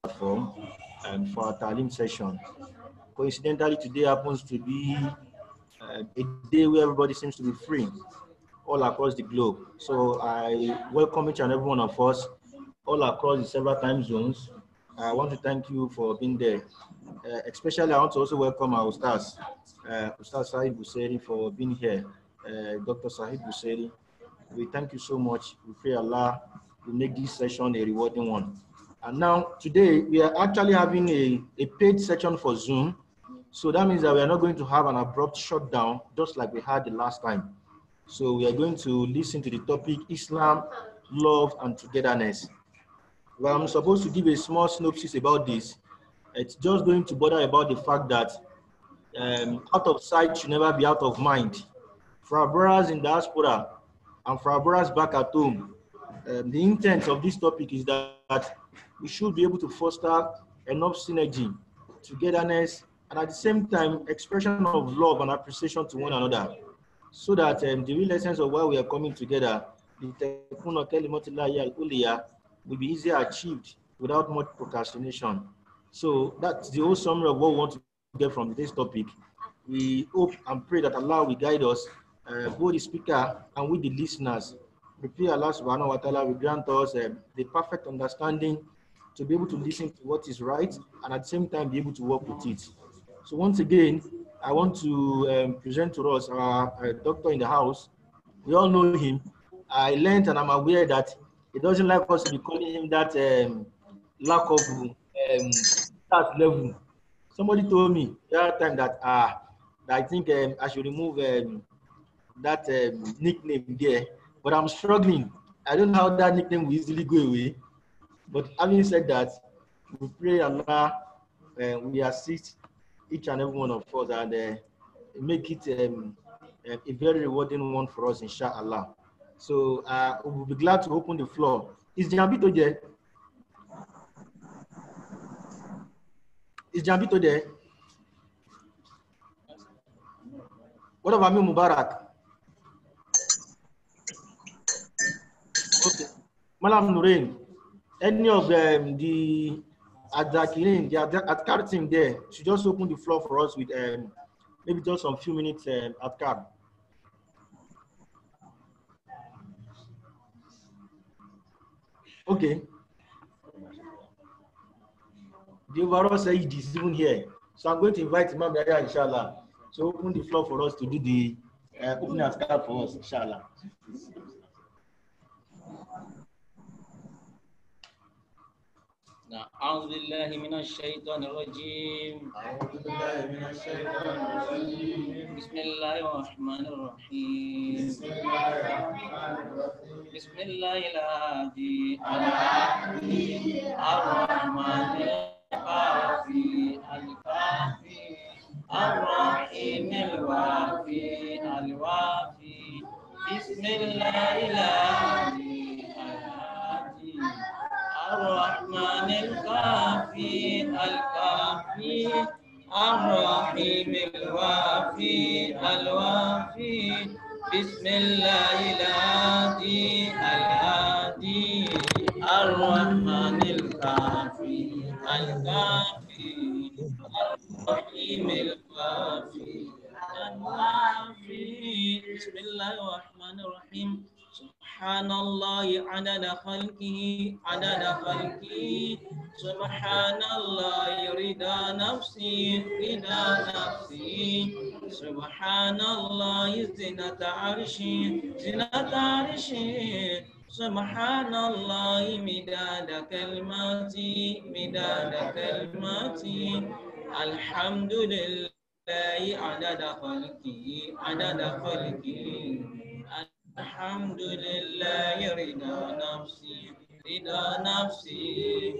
platform and for our Talim session. Coincidentally, today happens to be a day where everybody seems to be free all across the globe. So I welcome each and every one of us all across the several time zones. I want to thank you for being there. Especially, I want to also welcome our Ustaz, Ustaz Sahib BUSAYRY for being here. Dr. Sahib BUSAYRY, we thank you so much. We pray Allah will make this session a rewarding one. And now, today, we are actually having a paid session for Zoom. So that means that we are not going to have an abrupt shutdown, just like we had the last time. So we are going to listen to the topic, Islam, Love, and Togetherness. Well, I'm supposed to give a small synopsis about this. It's just going to bother about the fact that out of sight should never be out of mind. For our brothers in diaspora and for our brothers back at home, the intent of this topic is that we should be able to foster enough synergy, togetherness, and at the same time, expression of love and appreciation to one another, so that the real essence of why we are coming together, will be easier achieved without much procrastination. So that's the whole summary of what we want to get from today's topic. We hope and pray that Allah will guide us, both the speaker and with the listeners. We pray Allah subhanahu wa ta'ala will grant us the perfect understanding to be able to listen to what is right and at the same time be able to work with it. So once again, I want to present to us our doctor in the house. We all know him. I learned and I'm aware that he doesn't like us to be calling him that lack of start level. Somebody told me that time that I think I should remove that nickname there, but I'm struggling. I don't know how that nickname will easily go away. But having said that, we pray Allah we assist each and every one of us and make it a very rewarding one for us, inshallah. So we'll be glad to open the floor. Is Jambito there? Is Jambito there? What about me, Mubarak? Okay. Malam Nurain, any of the Adakirin, the Adkar team there, should just open the floor for us with maybe just some few minutes Adkar. Okay. The overall Sayyid is even here. So I'm going to invite Imam Yahya, inshallah. So open the floor for us to do the opening Adkar for us, inshallah. أعوذ بالله من الشيطان الرجيم. بسم الله الرحمن الرحيم. بسم الله الهادي الرحمن الكافي الكافي الرحيم الوافي الوافي. بسم الله الهادي الرحمن الكافي الكافي الرحيم الوافي الوافي. بسم الله الهادي الهادي الرحمن الكافي الكافي الرحيم الوافي الوافي. بسم الله الرحمن الرحيم. سبحان الله عدد خلقه عدد خلقه. سبحان الله رضا نفسي رضا نفسي. سبحان الله زنة عرشي زنة عرشي. سبحان الله مداد كلماتي مداد كلماتي. الحمد لله عدد خلقه عدد خلقه. الحمد لله رضا نفسي رضا نفسي.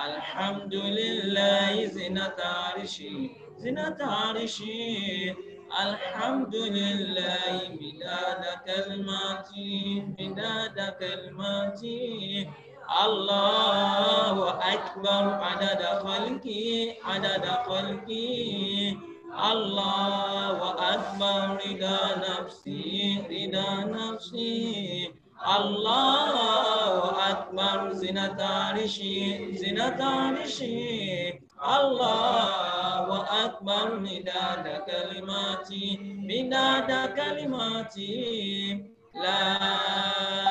الحمد لله زنة عرشي زنة عرشي. الحمد لله مداد كلماتي مداد كلماتي. الله أكبر عدد خلقي عدد خلقي. الله أكبر رضا نفسي رضا نفسي. الله أكبر زنة عرشي زنة عرشي الله أكبر مداد كلماتي مداد كلماتي لا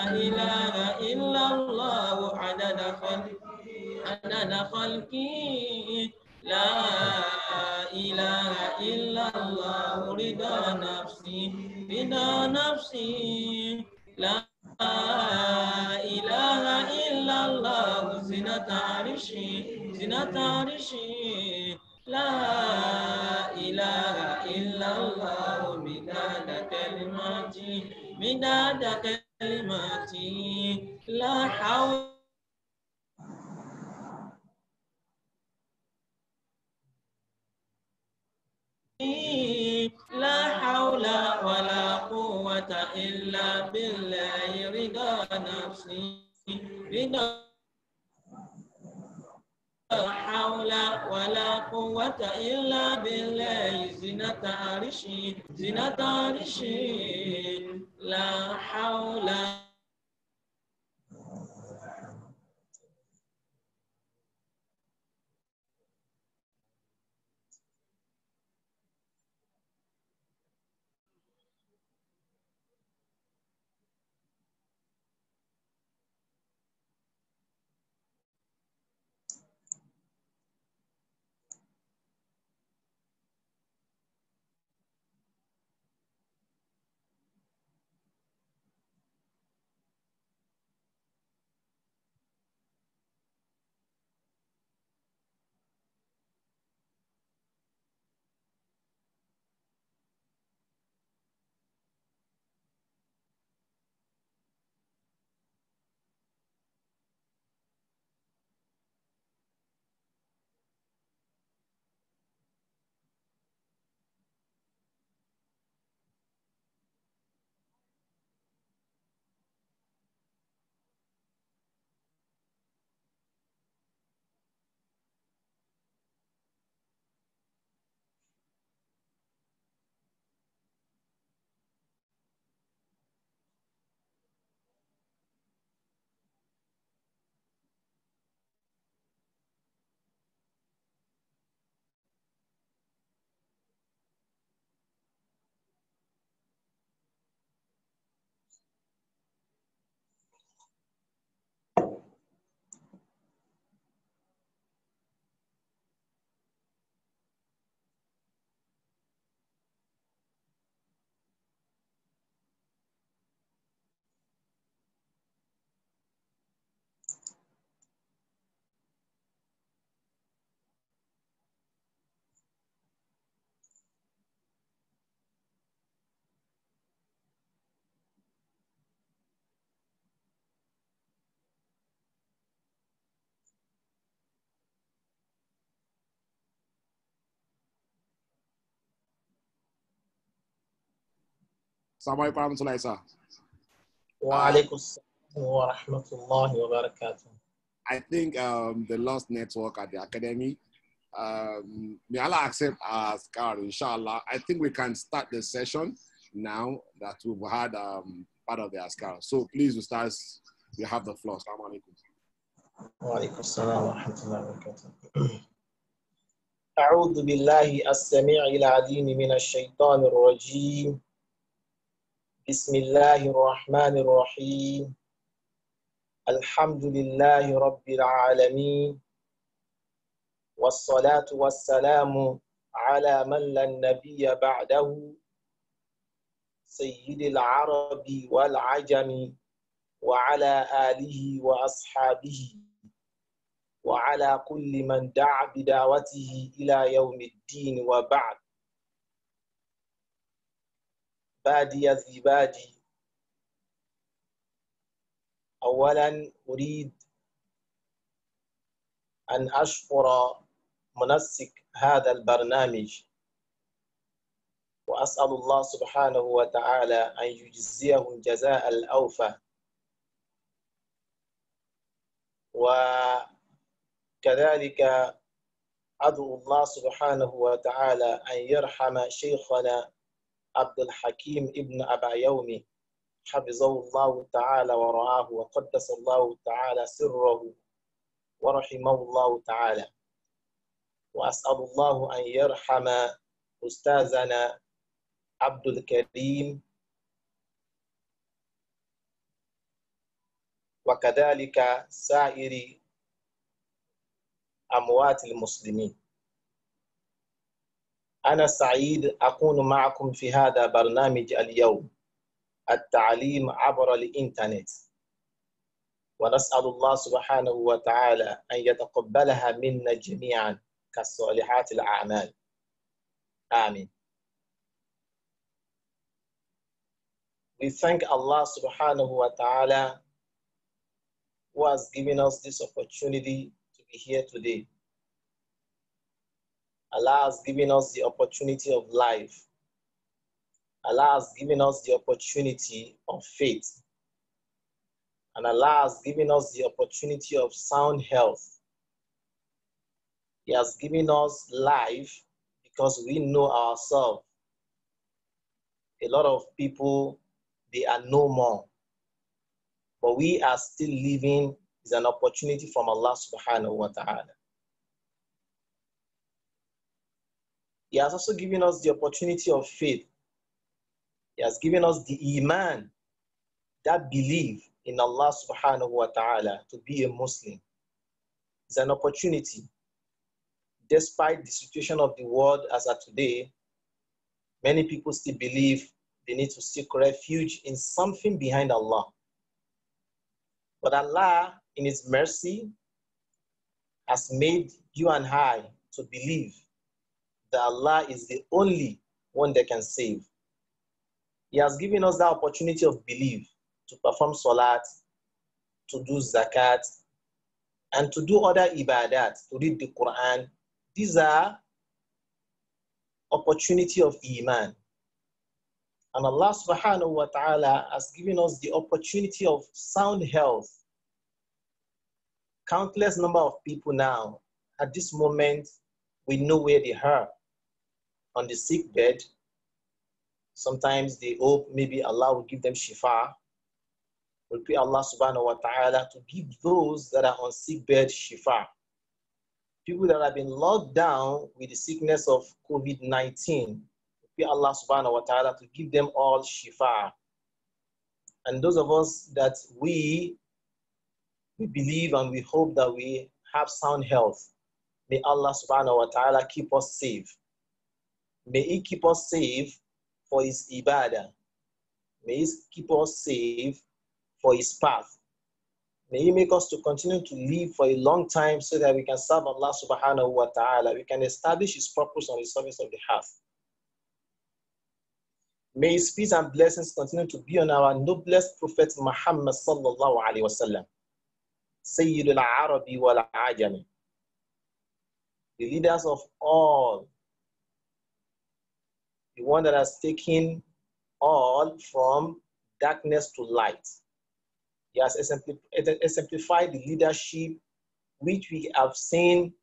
إله إلا الله عدد خلقي لا إله إلا الله رضا نفسي رضا نفسي لا إله إلا الله زنة عرشي زنة عرشي لا إله إلا الله مداد كلماتي مداد كلماتي لا حول لا حول ولا قوة إلا بالله رضا نفسي رضا لا حول ولا قوة إلا بالله زنة عرشي زنة عرشي لا حول Assalamu alaikum warahmatullahi sir. Wa alaikum assalam wa rahmatullahi wa barakatuh. I think the lost network at the academy. May Allah accept our scar, inshallah. I think we can start the session now that we've had part of the askar. So please, Ustaz, you have the floor. Assalamu alaikum. Wa alaikum assalam wa rahmatullahi wa barakatuh. أعوذ بالله السميع العليم من الشيطان الرجيم. بسم الله الرحمن الرحيم. الحمد لله رب العالمين. والصلاة والسلام على من لا نبي بعده سيد العرب والعجم وعلى آله وأصحابه وعلى كل من دعا بدعوته إلى يوم الدين وبعد. بادي ذي بادي، أولا أريد أن أشكر منسق هذا البرنامج وأسأل الله سبحانه وتعالى أن يجزيهم جزاء الأوفى، وكذلك أدعو الله سبحانه وتعالى أن يرحم شيخنا عبد الحكيم ابن أبا يومي حفظه الله تعالى ورعاه وقدس الله تعالى سره ورحمه الله تعالى. وأسأل الله أن يرحم أستاذنا عبد الكريم وكذلك سائر أموات المسلمين. أنا سعيد أكون معكم في هذا برنامج اليوم، التعليم عبر الإنترنت، ونسأل الله سبحانه وتعالى أن يتقبلها منا جميعا كالصالحات الأعمال. آمين. We thank Allah subhanahu wa ta'ala who has given us this opportunity to be here today. Allah has given us the opportunity of life. Allah has given us the opportunity of faith. And Allah has given us the opportunity of sound health. He has given us life because we know ourselves. A lot of people, they are no more. But we are still living is an opportunity from Allah subhanahu wa ta'ala. He has also given us the opportunity of faith. He has given us the iman, that belief in Allah subhanahu wa ta'ala, to be a Muslim. It's an opportunity. Despite the situation of the world as of today, many people still believe they need to seek refuge in something behind Allah. But Allah, in His mercy, has made you and I to believe that Allah is the only one that can save. He has given us that opportunity of belief to perform salat, to do zakat, and to do other ibadat, to read the Quran. These are opportunity of iman. And Allah subhanahu wa ta'ala has given us the opportunity of sound health. Countless number of people now, at this moment, we know where they are. On the sick bed, sometimes they hope maybe Allah will give them shifa. We pray Allah subhanahu wa ta'ala to give those that are on sick bed shifa. People that have been locked down with the sickness of COVID-19, we pray Allah subhanahu wa ta'ala to give them all shifa. And those of us that we believe and we hope that we have sound health, may Allah subhanahu wa ta'ala keep us safe. May He keep us safe for His ibadah. May He keep us safe for His path. May He make us to continue to live for a long time so that we can serve Allah subhanahu wa ta'ala. We can establish His purpose on the surface of the earth. May His peace and blessings continue to be on our noblest Prophet Muhammad sallallahu alaihi wasallam, Sayyidul Arabi wal Ajami, the leaders of all, the one that has taken all from darkness to light. He has exemplified the leadership which we have seen.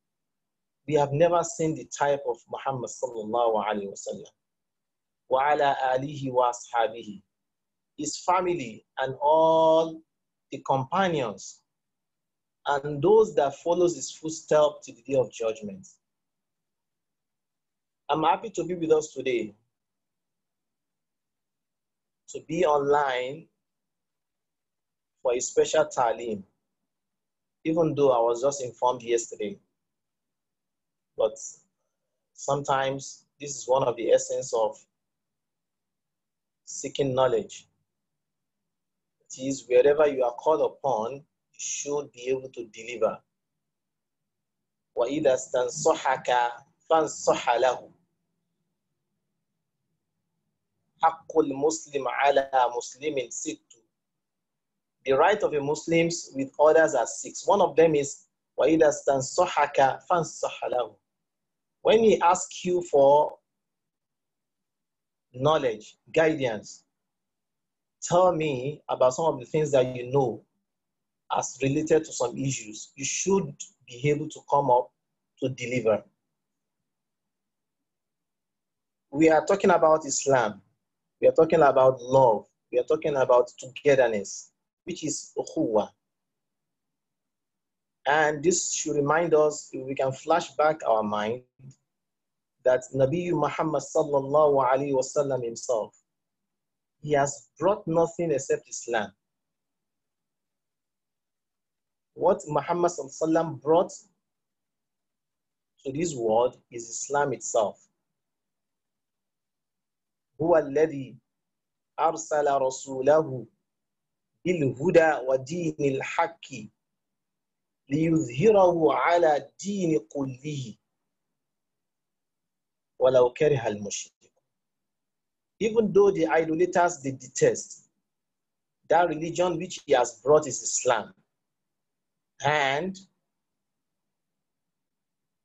We have never seen the type of Muhammad sallallahu alaihi wasallam. Wa ala alihi wa ashabihi, his family and all the companions and those that follows his footsteps to the day of judgment. I'm happy to be with us today, to be online for a special ta'lim, even though I was just informed yesterday. But sometimes this is one of the essence of seeking knowledge. It is wherever you are called upon, you should be able to deliver. وَإِذَا اسْتَنْصَحَكَ فَانْصَحَ لَهُ حَقُّ الْمُسْلِمِ عَلَى مُسْلِمٍ سِتٌّ. The right of a Muslim with others are 6. One of them is وَإِذَا اسْتَنْصَحَكَ فَانْصَحَ لَهُ. When he asks you for knowledge, guidance, tell me about some of the things that you know as related to some issues, you should be able to come up to deliver. We are talking about Islam. We are talking about love. We We are talking about togetherness, which is ukhuwa. And this should remind us, if we can flash back our mind, that Nabi Muhammad sallallahu alaihi wasallam himself, he has brought nothing except Islam. What Muhammad sallallahu alaihi wasallam brought to this world is Islam itself. هو الذي أرسل رسوله بالهدى ودين الحق ليظهره على الدين كله ولو كره المشركون. Even though the idolaters, they detest, that religion which he has brought is Islam. And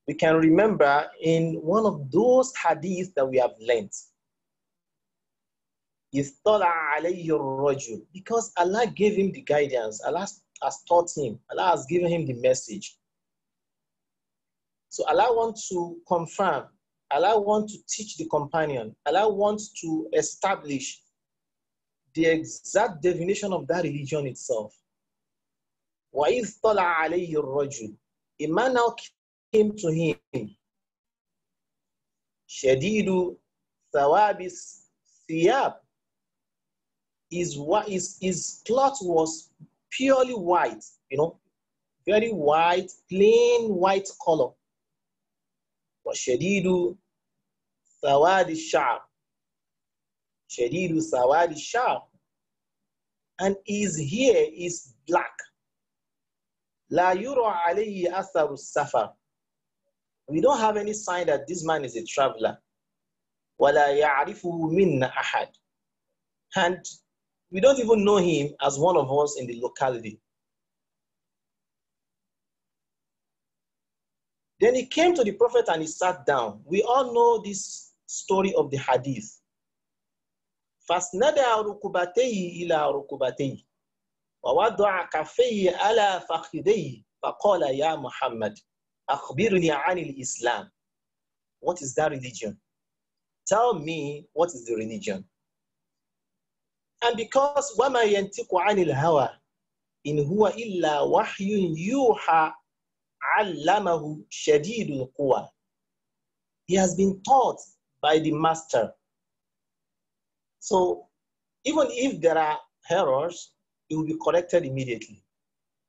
we can remember in one of those hadiths that we have learned, because Allah gave him the guidance, Allah has taught him, Allah has given him the message. So Allah wants to confirm, Allah wants to teach the companion, Allah wants to establish the exact definition of that religion itself. وَإِذْ طَلَعَ عَلَيْهِ الرَّجُلُ, a man now came to him, شَدِيدُ ثَوَابِ الثِّيَابِ, his cloth was purely white, very white, plain white color. وَشَدِيدُ سَوَادِ الشَّعْرِ, شَدِيدُ سَوَادِ الشَّعْرِ, and his hair is black. لَا يُرَى عَلَيْهِ أَثَرُ السَّفَرِ, we don't have any sign that this man is a traveler. وَلَا يَعْرِفُهُ مِنَّ أَحَدٍ, and we don't even know him as one of us in the locality. Then he came to the Prophet and he sat down. We all know this story of the hadith. فَاسْنَدَ رُكُبَتَيْهِ إِلَى رُكُبَتَيْهِ وَوَضَعَ كَفَّيْهِ عَلَى فَخِذَيْهِ فَقَالَ يَا مُحَمَّدْ أَخْبِرْنِي عَنِ الْإِسْلَامِ. What is that religion? Tell me, what is the religion? And because وَمَا يَنْتِقُ عَنِ الْهَوَىٰ إِنْ هُوَ إِلَّا وَحْيٌ يُوحَىٰ عَلَّمَهُ شَدِيدُ الْقُوَىٰ, he has been taught by the master. So even if there are errors, it will be corrected immediately.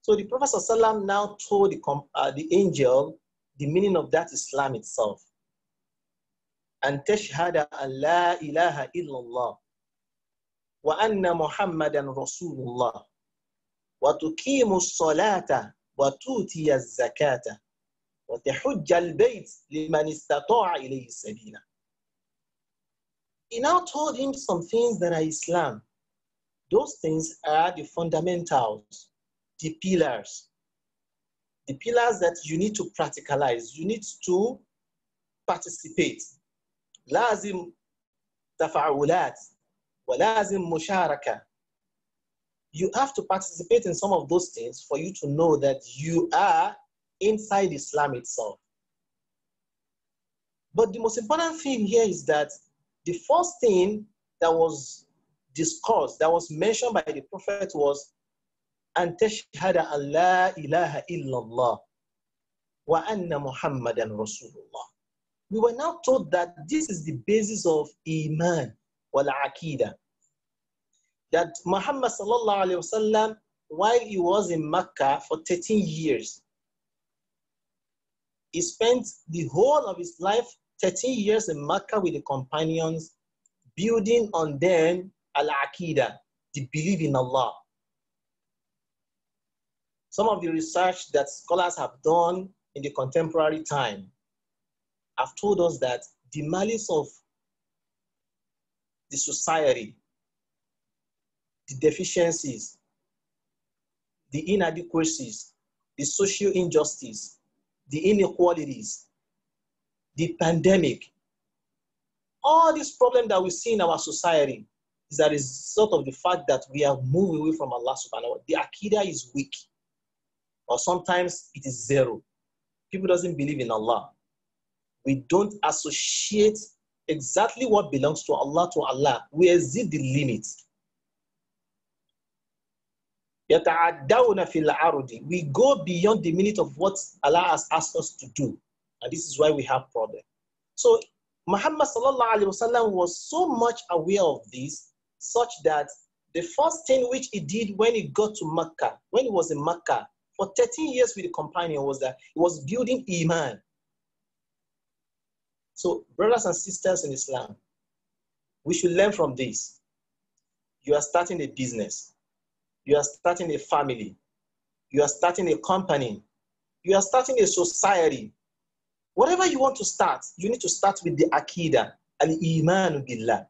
So the Prophet ﷺ now told the angel the meaning of that Islam itself. أن تشهد أن لا إله إلا الله وأن محمدا رسول الله وتقيم الصلاة وتؤتي الزكاة وتحج البيت لمن استطاع إليه سبيلا. He now told him some things that are Islam. Those things are the fundamentals, the pillars that you need to practicalize, you need to participate. لازم تفاعلات ولازم مشاركة. You have to participate in some of those things for you to know that you are inside Islam itself. But the most important thing here is that the first thing that was discussed, that was mentioned by the Prophet was أن تشهد أن لا إله إلا الله وأن محمدا رسول الله. We were now told that this is the basis of Iman wal Aqidah. That Muhammad sallallahu alayhi wasallam, while he was in Mecca for 13 years, he spent the whole of his life, 13 years in Mecca with the companions, building on them al-Aqidah, the belief in Allah. Some of the research that scholars have done in the contemporary time have told us that the malice of the society, the deficiencies, the inadequacies, the social injustice, the inequalities, the pandemic, all these problems that we see in our society is a result of the fact that we have moved away from Allah subhanahu wa ta'ala. The Aqidah is weak, or sometimes it is zero. People doesn't believe in Allah. We don't associate exactly what belongs to Allah. We exceed the limits. يَتَعَدَّوْنَ فِي الْعَرْضِ. We go beyond the minute of what Allah has asked us to do. And this is why we have problems. So Muhammad sallallahu alaihi wasallam was so much aware of this, such that the first thing which he did when he got to Mecca, when he was in Mecca for 13 years with the companion, was that he was building Iman. So brothers and sisters in Islam, we should learn from this. You are starting a business. You are starting a family. You are starting a company. You are starting a society. Whatever you want to start, you need to start with the Aqidah, al-Iman billah.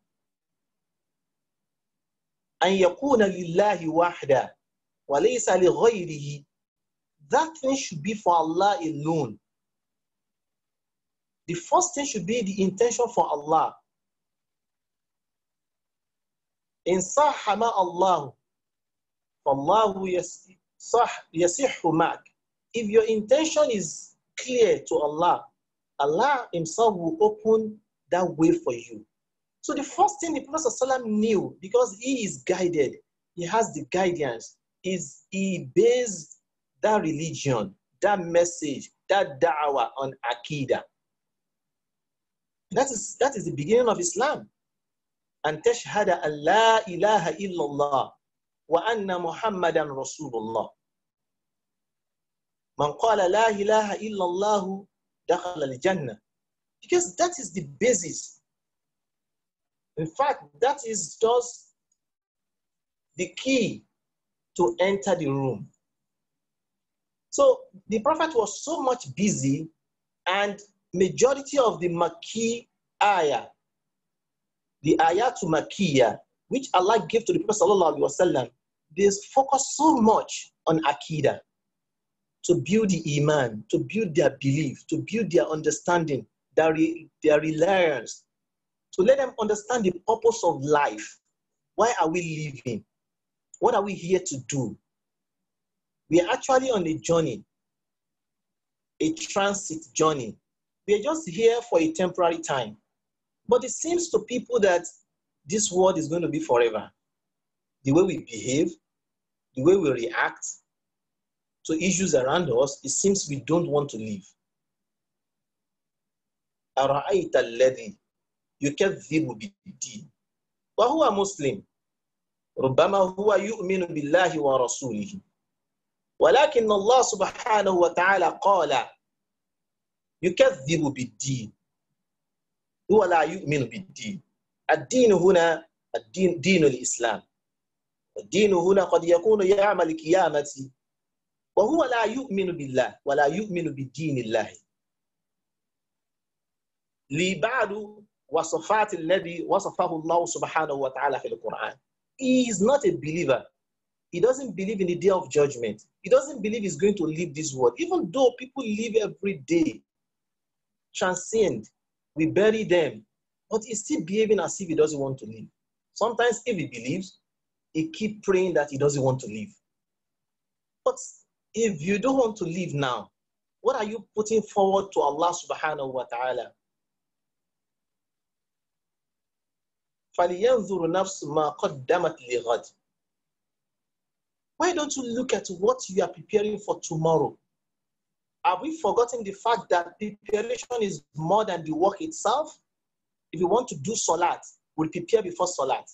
أن يكون لله وحده وليس لغيره. That thing should be for Allah alone. The first thing should be the intention for Allah. إن صح مع الله فالله يصح معك. If your intention is clear to Allah, Allah himself will open that way for you. So the first thing the Prophet ﷺ knew, because he is guided, he has the guidance, is he based that religion, that message, that da'wah on Aqidah. That is the beginning of Islam. And tashhada an la ilaha illallah wa anna Muhammadan Rasulullah. Man qala la ilaha illallah dakhala al-jannah. Because that is the basis. In fact, that is just the key to enter the room. So the Prophet was so much busy, and majority of the Makki ayah, the ayatu Makkiyah, which Allah gave to the Prophet sallallahu alaihi wasallam, they focus so much on Aqidah, to build the Iman, to build their belief, to build their understanding, their reliance, to let them understand the purpose of life. Why are we living? What are we here to do? We are actually on a journey, a transit journey. We are just here for a temporary time. But it seems to people that this world is going to be forever. The way we behave, the way we react to issues around us, it seems we don't want to live. أَرَأَيْتَ الَّذِي يُكَذِّبُ بِالدِّينِ وَهُوَ مُسْلِمٌ رُبَّمَا هُوَ يُؤْمِنُ بِاللَّهِ وَرَسُولِهِ وَلَكِنَّ اللَّهَ سُبْحَانَهُ وَتَعَالَى قَالَ يُكَذِّبُ بِالدِّينِ هو لا يؤمن بالدين. الدين هنا دين الإسلام. الدين هنا قد يكون يوم القيامة وهو لا يؤمن بالله ولا يؤمن بالدين الله. لبعض وصفات الذي وصفه الله سبحانه وتعالى في القرآن. He is not a believer. He doesn't believe in the day of judgment. He doesn't believe he's going to leave this world. Even though people live every day, transcend, we bury them, but he's still behaving as if he doesn't want to live. Sometimes if he believes, he keeps praying that he doesn't want to live. But if you don't want to live now, what are you putting forward to Allah subhanahu wa ta'ala? فَلْيَنْظُرُ نَفْسُ مَا قَدَّمَتْ لِغَدٍ. Why don't you look at what you are preparing for tomorrow? Have we forgotten the fact that preparation is more than the work itself? If you want to do salat, we'll prepare before salat.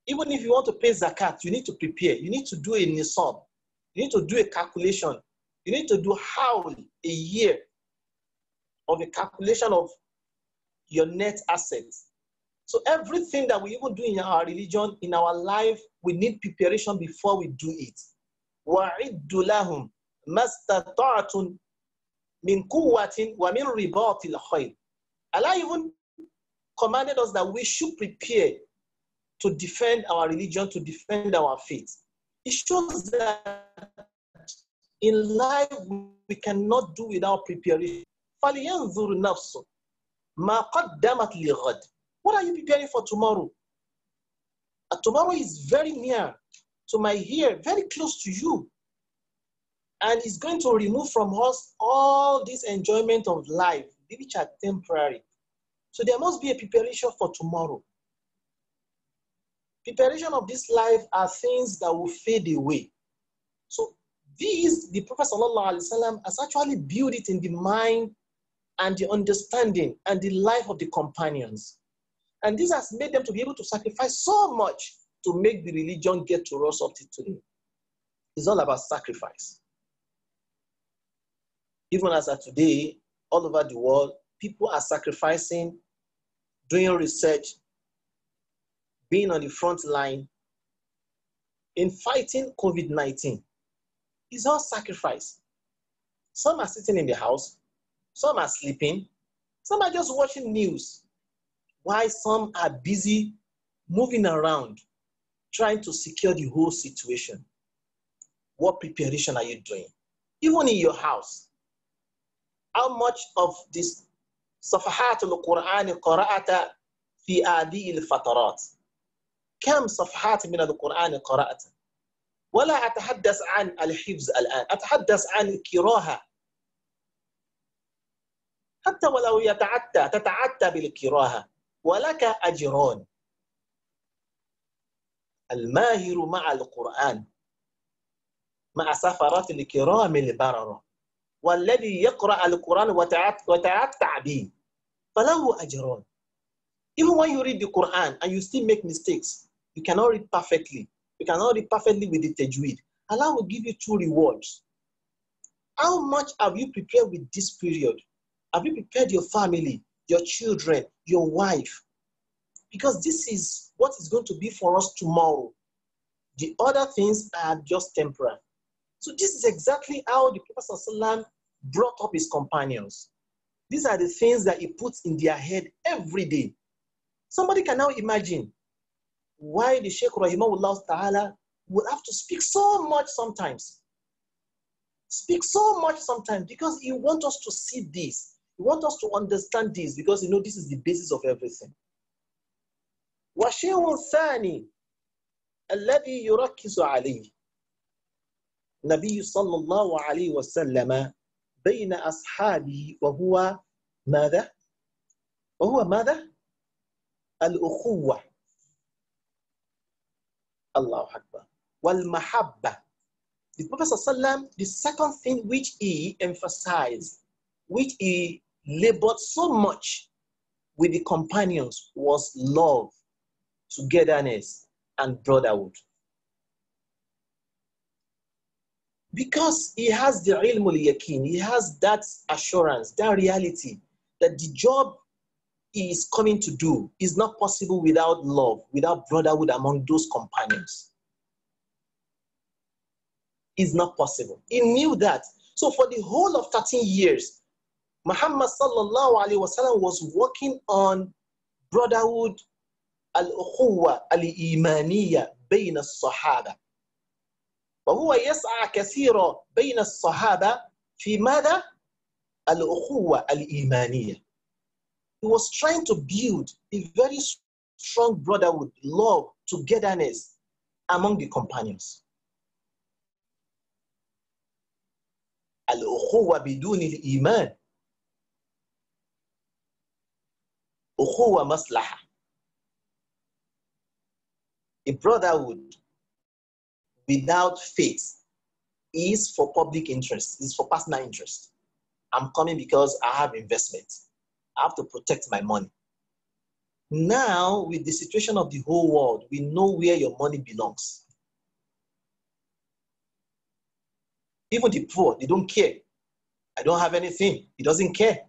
Even if you want to pay zakat, you need to prepare. You need to do a nisab. You need to do a calculation. You need to do howl, a year of a calculation of your net assets. So everything that we even do in our religion, in our life, we need preparation before we do it. وَعِدُّ لَهُمْ مَسْتَطَعْتُمْ مِنْ قُوَّةٍ وَمِنْ رِبَاطِ الْخَيْرِ. Allah even commanded us that we should prepare to defend our religion, to defend our faith. It shows that in life we cannot do without preparation. فَلْيَنْظُرْ نَفْسُ مَا قَدَّمَتْ لِغَدٍ. What are you preparing for tomorrow? Tomorrow is very near to my ear, very close to you. And it's going to remove from us all this enjoyment of life, which are temporary. So there must be a preparation for tomorrow. Preparation of this life are things that will fade away. So these, the Prophet ﷺ has actually built it in the mind and the understanding and the life of the companions. And this has made them to be able to sacrifice so much to make the religion get to us up to today. It's all about sacrifice. Even as of today, all over the world, people are sacrificing, doing research, being on the front line in fighting COVID-19. It's all sacrifice. Some are sitting in the house, some are sleeping, some are just watching news, while some are busy moving around, trying to secure the whole situation. What preparation are you doing? Even in your house, how much of this صفحات القرآن قرأت في هذه الفترات؟ كم صفحات من القرآن قرأت؟ ولا أتحدث عن الحفظ الآن، أتحدث عن القراءة. حتى ولو تتعتى بالقراءة ولك أجران. الماهر مع القرآن مع سفرات الكرام البررة والذي يقرأ القرآن وتعتع به فله أجران. Even when you read the Quran and you still make mistakes, you cannot read perfectly. You cannot read perfectly with the tajweed. Allah will give you 2 rewards. How much have you prepared with this period? Have you prepared your family, your children, your wife? Because this is what is going to be for us tomorrow. The other things are just temporary. So this is exactly how the Prophet ﷺ brought up his companions. These are the things that he puts in their head every day. Somebody can now imagine why the Sheikh Rahimahullah Ta'ala would have to speak so much sometimes. Speak so much sometimes because he wants us to see this. He wants us to understand this because this is the basis of everything. وَشَيْءٌ ثَانِي الَّذِي يُرَكِّزُ عَلَيْهِ النبي صلى الله عليه وسلم بين أصحابه وهو ماذا؟ الأخوة. الله أكبر. والمحبة. The Prophet ﷺ, the second thing which he emphasized, which he labored so much with the companions was love, togetherness, and brotherhood. Because he has the ilm al-yaqeen, he has that assurance, that reality, that the job he is coming to do is not possible without love, without brotherhood among those companions. It's not possible. He knew that. So for the whole of 13 years, Muhammad sallallahu alaihi wasallam was working on brotherhood, al-ukhuwa al-imaniyya bayna as-sahaba. وهو يسعى كثيرا بين الصحابة في ماذا؟ الأخوة الإيمانية. He was trying to build a very strong brotherhood, love, togetherness among the companions. الأخوة بدون الإيمان أخوة مصلحة. A brotherhood without faith is for public interest, is for personal interest. I'm coming because I have investment. I have to protect my money. Now, with the situation of the whole world, we know where your money belongs. Even the poor, they don't care. I don't have anything. He doesn't care.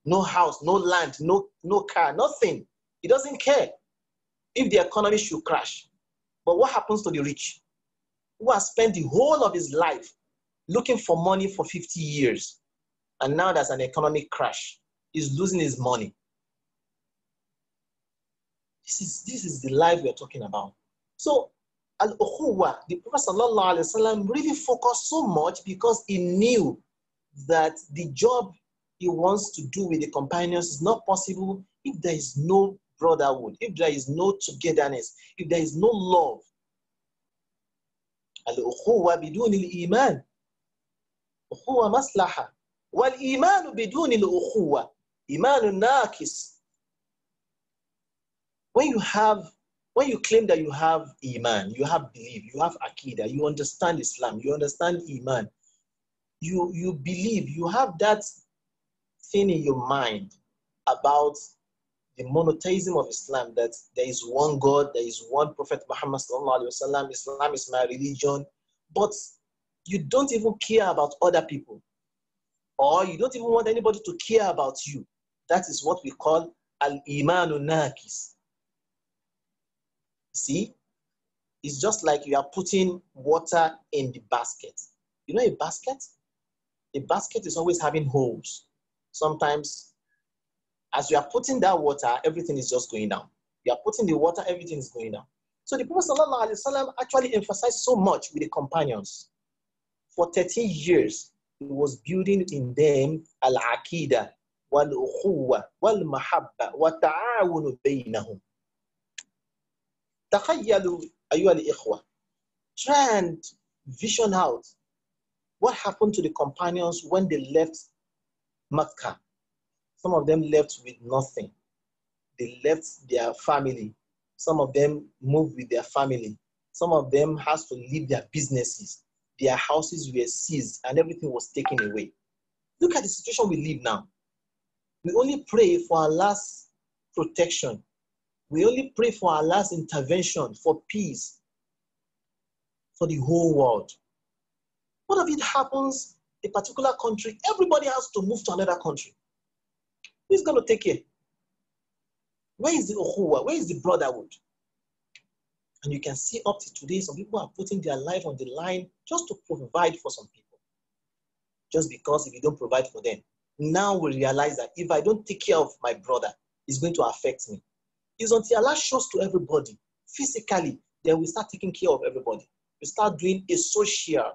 No house, no land, no car, nothing. He doesn't care if the economy should crash. But what happens to the rich, who has spent the whole of his life looking for money for 50 years, and now there's an economic crash? He's losing his money. This is the life we're talking about. So, al-ukhuwa, the Prophet sallallahu alaihi wasallam really focused so much because he knew that the job he wants to do with the companions is not possible if there is no brotherhood, if there is no togetherness, if there is no love. الأخوة بدون الإيمان أخوة مصلحة والإيمان بدون الأخوة إيمان ناقص. When you have when you claim that you have Iman, you have belief, you have Aqidah, you understand Islam, you understand Iman, you believe, you have that thing in your mind about the monotheism of Islam, that there is one God, there is one Prophet Muhammad sallallahu alaihi wasallam, Islam is my religion, but you don't even care about other people, or you don't even want anybody to care about you. That is what we call al-imanu naqis. See, it's just like you are putting water in the basket. You know a basket? A basket is always having holes. Sometimes, as you are putting that water, everything is just going down. You are putting the water, everything is going down. So the Prophet ﷺ actually emphasized so much with the companions. For 13 years, he was building in them al-aqidah, wal-ukhuwa, wal-mahabba, wa-ta'awunu baynahum. Takayyalu ayyuha al-ikhwa. Try and vision out what happened to the companions when they left Makkah. Some of them left with nothing. They left their family. Some of them moved with their family. Some of them has to leave their businesses. Their houses were seized and everything was taken away. Look at the situation we live now. We only pray for Allah's protection. We only pray for Allah's intervention, for peace, for the whole world. What if it happens in a particular country, everybody has to move to another country? Who's going to take care? Where is the ukhuwa? Where is the brotherhood? And you can see up to today, some people are putting their life on the line just to provide for some people. Just because if you don't provide for them. Now we realize that if I don't take care of my brother, it's going to affect me. It's until Allah shows to everybody, physically, then we start taking care of everybody. We start doing a social.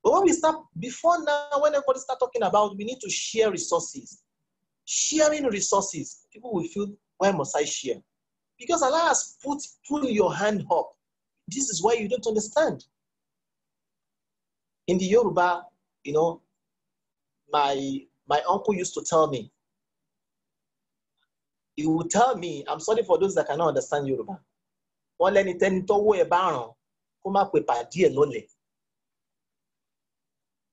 But when we start, before now, when everybody start talking about, we need to share resources. Sharing resources, people will feel, why must I share? Because Allah has pull your hand up. This is why you don't understand. In the Yoruba, you know, my uncle used to tell me, he would tell me, I'm sorry for those that cannot understand Yoruba.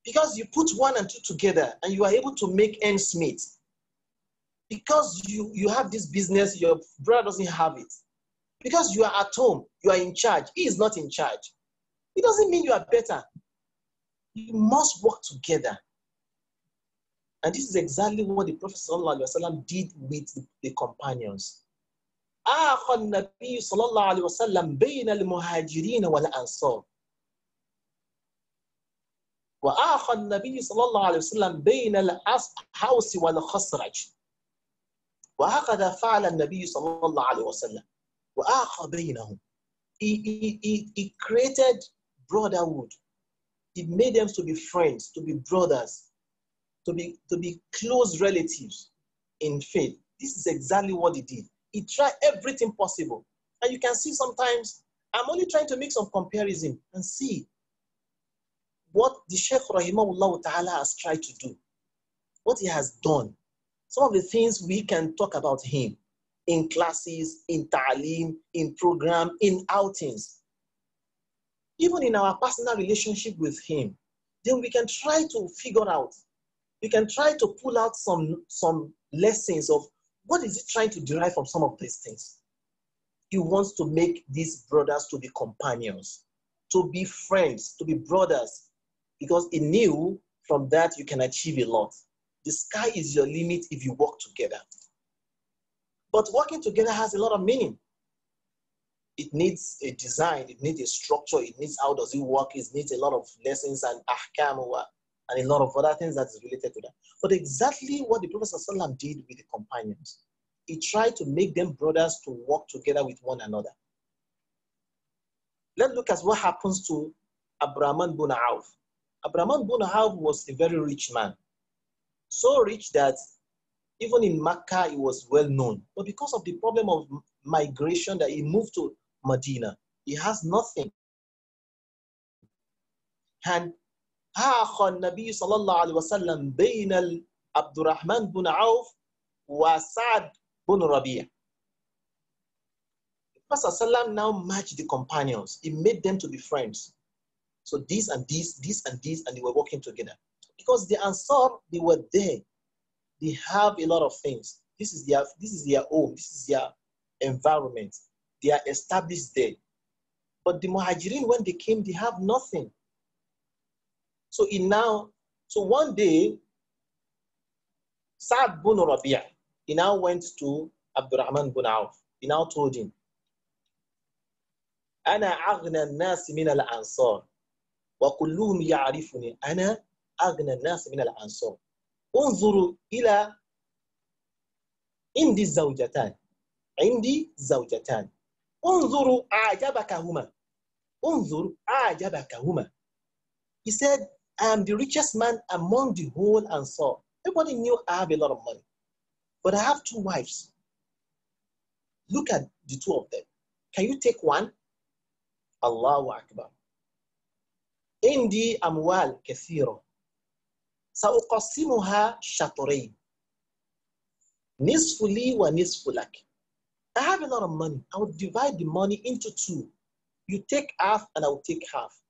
Because you put one and two together and you are able to make ends meet. Because you have this business, your brother doesn't have it. Because you are at home, you are in charge. He is not in charge. It doesn't mean you are better. You must work together. And this is exactly what the Prophet ﷺ did with the companions. آخى النبي صلى الله عليه وسلم بين المهاجرين والأنصار. وآخى النبي صلى الله عليه وسلم بين الحوس والخزرج. وهكذا فعل النبي صلى الله عليه وسلم. وآخى بينهم. He created brotherhood. He made them to be friends, to be brothers, to be close relatives in faith. This is exactly what he did. He tried everything possible. And you can see sometimes, I'm only trying to make some comparison and see what the Shaykh Rahimahullah Ta'ala has tried to do, what he has done. Some of the things we can talk about him in classes, in ta'aleem, in program, in outings. Even in our personal relationship with him, then we can try to figure out, we can try to pull out some lessons of what is he trying to derive from some of these things. He wants to make these brothers to be companions, to be friends, to be brothers, because he knew from that you can achieve a lot. The sky is your limit if you work together. But working together has a lot of meaning. It needs a design, it needs a structure, it needs how does it work, it needs a lot of lessons and ahkam and a lot of other things that is related to that. But exactly what the Prophet ﷺ did with the companions, he tried to make them brothers to work together with one another. Let's look at what happens to Abdurrahman bin Auf. Abdurrahman bin Auf was a very rich man. So rich that even in Makkah, he was well known. But because of the problem of migration that he moved to Medina, he has nothing. And آخى النبي صلى الله عليه وسلم بين عبد الرحمن بن عوف وسعد بن ربيع. The Prophet ﷺ now matched the companions. He made them to be friends. So this and this, and they were working together. Because the Ansar, they were there. They have a lot of things. This is their home. This is their environment. They are established there. But the Muhajirin, when they came, they have nothing. So one day, Sa'd bin Rabi', he now went to Abdurrahman bin Auf. He now told him, أنا أغنى الناس من الأنصار وكلهم يعرفني أنا أغنى الناس من الأنصار انظروا إلى عندي زوجتان انظروا أعجبكهما. He said, I am the richest man among the whole Ansar. Everybody knew I have a lot of money. But I have 2 wives. Look at the 2 of them. Can you take one? Allahu Akbar. عندي أموال كثيرة سأقسمها شطرين نصف لي ونصف لك. I have a lot of money. I will divide the money into 2. You take half and I will take half.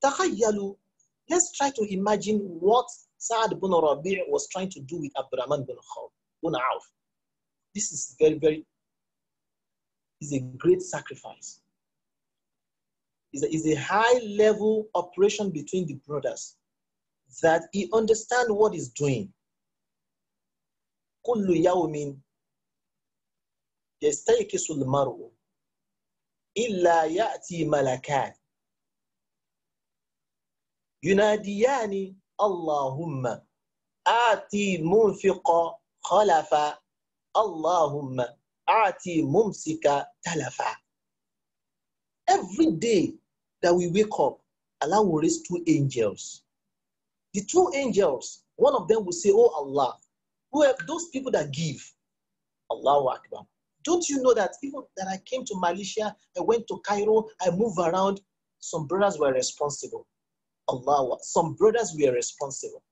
تخيلوا. Let's try to imagine what Sa'd bin Rabi' was trying to do with Abdurrahman bin Auf. This is is a great sacrifice. Is a high-level operation between the brothers that he understands what he's doing. كل يوم يستيقظ المرء إلا يأتي ملكان يناديان اللهم آتي منفق خلفا اللهم آتي ممسك تلفا. Every day that we wake up, Allah will raise 2 angels. The 2 angels, one of them will say, oh Allah, who are those people that give? Allahu Akbar. Don't you know that even that I came to Malaysia, I went to Cairo, I moved around, some brothers were responsible. Allah, some brothers were responsible.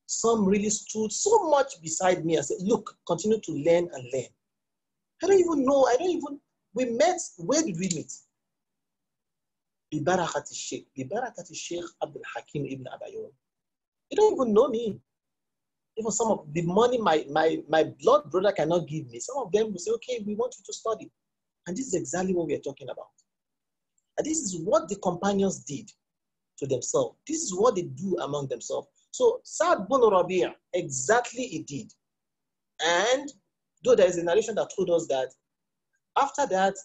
Some really stood so much beside me and said, look, continue to learn and learn. I don't even know, we met, where did we meet? Bibarakati Sheikh Abdul Hakim ibn Abayon. You don't even know me. Even some of the money my blood brother cannot give me, some of them will say, okay, we want you to study. And this is exactly what we are talking about. And this is what the companions did to themselves. This is what they do among themselves. So Sa'd bin Rabi' exactly he did. And though there is a narration that told us that after that,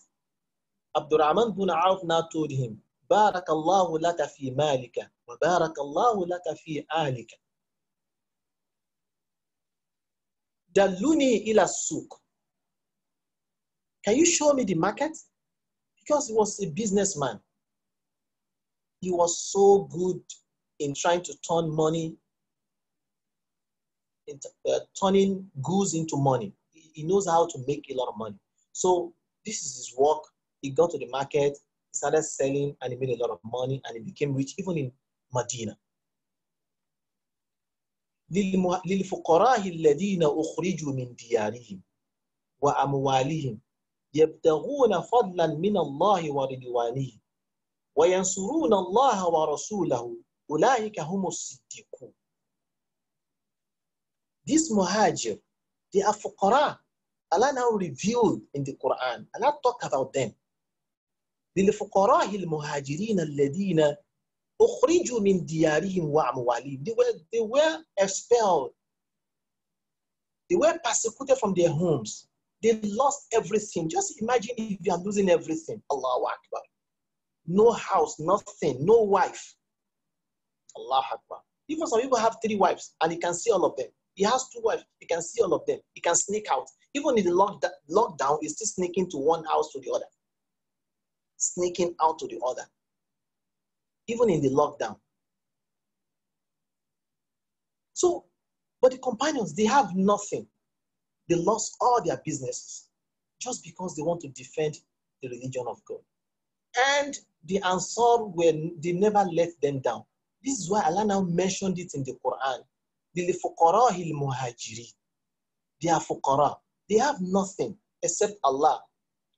Abdurrahman bin Auf now told him, Barakallahu laka fi malika wa barakallahu laka fi ahlika. Dalluni ila souk. Can you show me the market? Because he was a businessman. He was so good in trying to turn money, turning goods into money. He knows how to make a lot of money. So this is his work. He got to the market, he started selling, and he made a lot of money, and he became rich even in Medina. للفقراء الذين أخرجوا من ديارهم وأموالهم يبتغون فضلا من الله ورضوانه وينصرون الله ورسوله أولئك هم الصديقون. These muhajir, they are fuqara. Allah now revealed in the Quran. Allah talk about them. للفقراء المهاجرين الذين أخرجوا من ديارهم وأموالهم. They were expelled. They were persecuted from their homes. They lost everything. Just imagine if you are losing everything. Allahu Akbar. No house, nothing, no wife. Allahu Akbar. Even some people have 3 wives and he can see all of them. He has 2 wives, he can see all of them. He can sneak out. Even in the lockdown, he's still sneaking to one house to the other. Sneaking out to the other. Even in the lockdown. So, but the companions, they have nothing. They lost all their businesses just because they want to defend the religion of God. And the Ansar, they never let them down. This is why Allah now mentioned it in the Quran. They are fuqara. They have nothing except Allah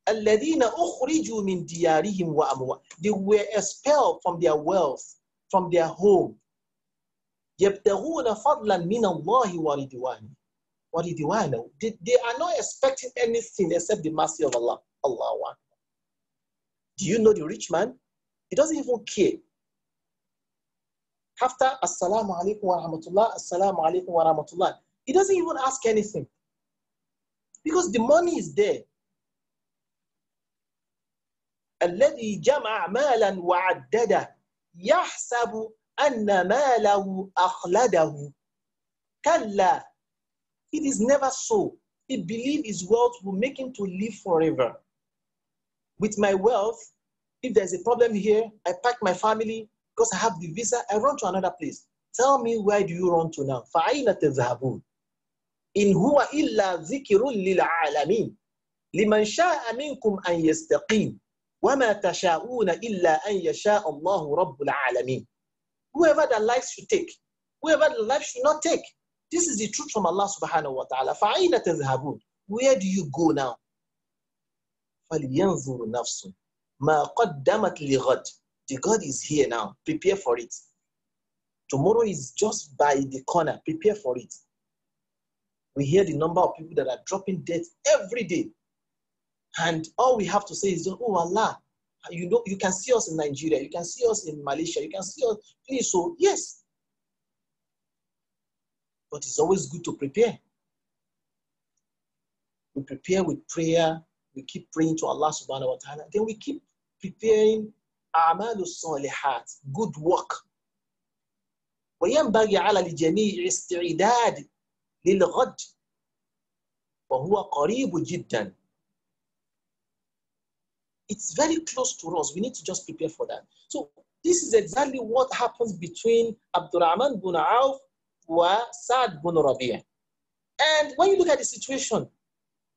الَّذِينَ أُخْرِجُوا مِنْ دِيَارِهِمْ وَأَمْوَالِهِمْ. They were expelled from their wealth, from their home. يَبْتَغُونَ فَضْلًا مِنَ اللَّهِ وَرِضْوَانَهُ. They are not expecting anything except the mercy of Allah. Allahu Akbar. Do you know the rich man? He doesn't even care. After Assalamu alaikum wa rahmatullah, Assalamu alaikum wa rahmatullah, he doesn't even ask anything. Because the money is there. الذي جمع مالا وعدده يحسب أن ماله أخلده كلا. It is never so. He believes his wealth will make him to live forever. With my wealth, if there's a problem here, I pack my family because I have the visa, I run to another place. Tell me, where do you run to now? فَأَيْنَ تَذْهَبُونَ إِنْ هُوَ إِلَّا ذِكْرٌ لِلْعَالَمِينَ لِمَنْ شَاءَ مِنْكُمْ أَنْ يَسْتَقِيمَ وَمَا تَشَاءُونَ إِلَّا أَنْ يَشَاءَ اللَّهُ رَبُّ الْعَالَمِينَ. Whoever that likes should take. Whoever that likes should not take. This is the truth from Allah subhanahu wa ta'ala. فَأَيْنَ تَذْهَبُونَ. Where do you go now? فَلْيَنْظُرُ نَفْسٌ مَا قَدَّمَتْ لِغَدٍ. The God is here now. Prepare for it. Tomorrow is just by the corner. Prepare for it. We hear the number of people that are dropping dead every day. And all we have to say is, oh Allah, you know, you can see us in Nigeria, you can see us in Malaysia, you can see us, please, so yes. But it's always good to prepare. We prepare with prayer, we keep praying to Allah subhanahu wa ta'ala, then we keep preparing a'malu salihat, good work. وينبغي على الجميع استعداد للغد وهو قريب جدا. It's very close to us. We need to just prepare for that. So this is exactly what happens between Abdurrahman bin Auf and Sa'd bin Rabi'ah. And when you look at the situation,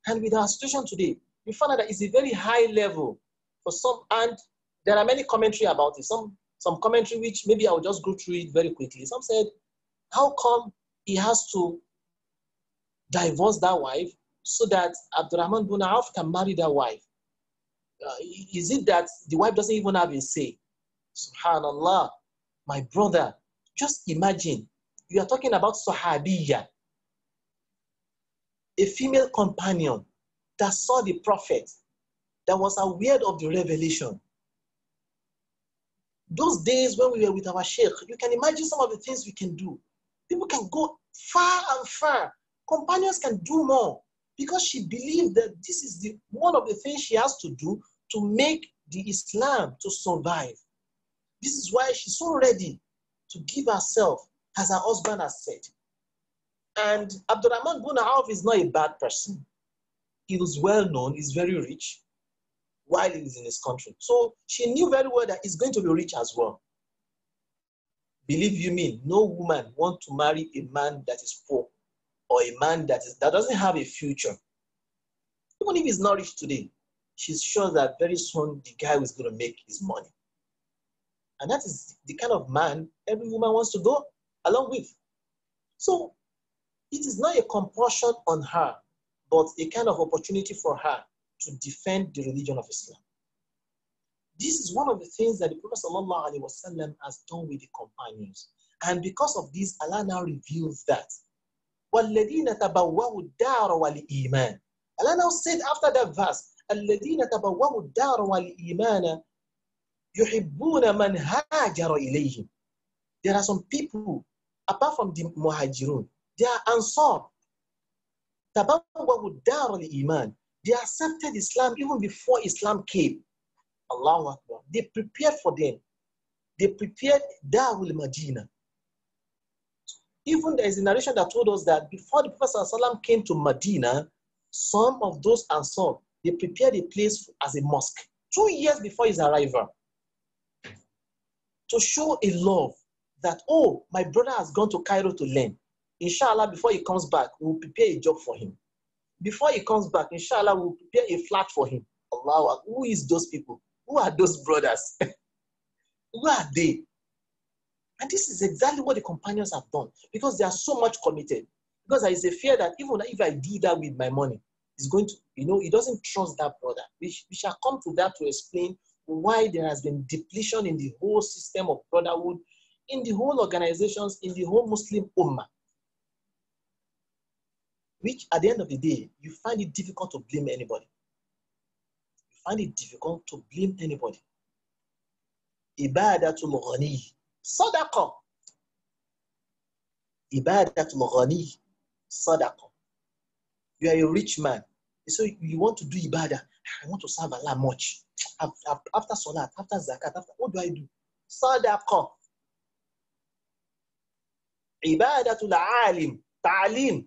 and with our situation today, you find out that it's a very high level for some, and there are many commentary about it. Some commentary which maybe I will just go through it very quickly. Some said, how come he has to divorce that wife so that Abdurrahman bin Auf can marry that wife? Is it that the wife doesn't even have a say? Subhanallah, my brother, just imagine, you are talking about Sahabiyya, a female companion that saw the prophet, that was aware of the revelation. Those days when we were with our sheikh, you can imagine some of the things we can do. People can go far and far. Companions can do more because she believed that this is one of the things she has to do to make the Islam to survive. This is why she's so ready to give herself, as her husband has said. And Abdurrahman bin Auf is not a bad person. He was well known, he's very rich while he was in his country. So she knew very well that he's going to be rich as well. Believe you me, no woman wants to marry a man that is poor or a man that doesn't have a future. Even if he's not rich today, she's sure that very soon the guy is going to make his money. And that is the kind of man every woman wants to go along with. So it is not a compulsion on her, but a kind of opportunity for her to defend the religion of Islam. This is one of the things that the Prophet ﷺ has done with the companions. And because of this, Allah now reveals that. وَالَّذِينَ تَبَوَّأُوا الدَّارَ وَالْإِيمَانَ. Allah now said after that verse, الَّذِينَ تَبَوَّأُوا الدَّارَ وَالْإِيمَانَ يُحِبُّونَ مَنْ هَاجَرَ إِلَيْهِمْ. There are some people, apart from the Muhajirun, they are Ansar. تَبَوَّأُوا الدَّارَ وَالْإِيمَانَ. They accepted Islam even before Islam came. Allahu Akbar. They prepared for them. They prepared Darul Madinah. Even there is a narration that told us that before the Prophet ﷺ came to Medina, some of those Ansar, they prepared a place as a mosque 2 years before his arrival to show a love that, oh, my brother has gone to Cairo to learn. Inshallah, before he comes back, we'll prepare a job for him. Before he comes back, inshallah, we'll prepare a flat for him. Allah, who is those people? Who are those brothers? Who are they? And this is exactly what the companions have done because they are so much committed. Because there is a fear that even if I do that with my money, is going to, he doesn't trust that brother. We shall come to that to explain why there has been depletion in the whole system of brotherhood, in the whole organizations, in the whole Muslim ummah. Which at the end of the day, you find it difficult to blame anybody. You find it difficult to blame anybody. Ibadatul ghani, sadaqah. Ibadatul ghani, sadaqah. You are a rich man. So you want to do ibadah. I want to serve Allah much. After salat, after zakat, what do I do? Sadaqah. Ibadatul alim, ta'lim.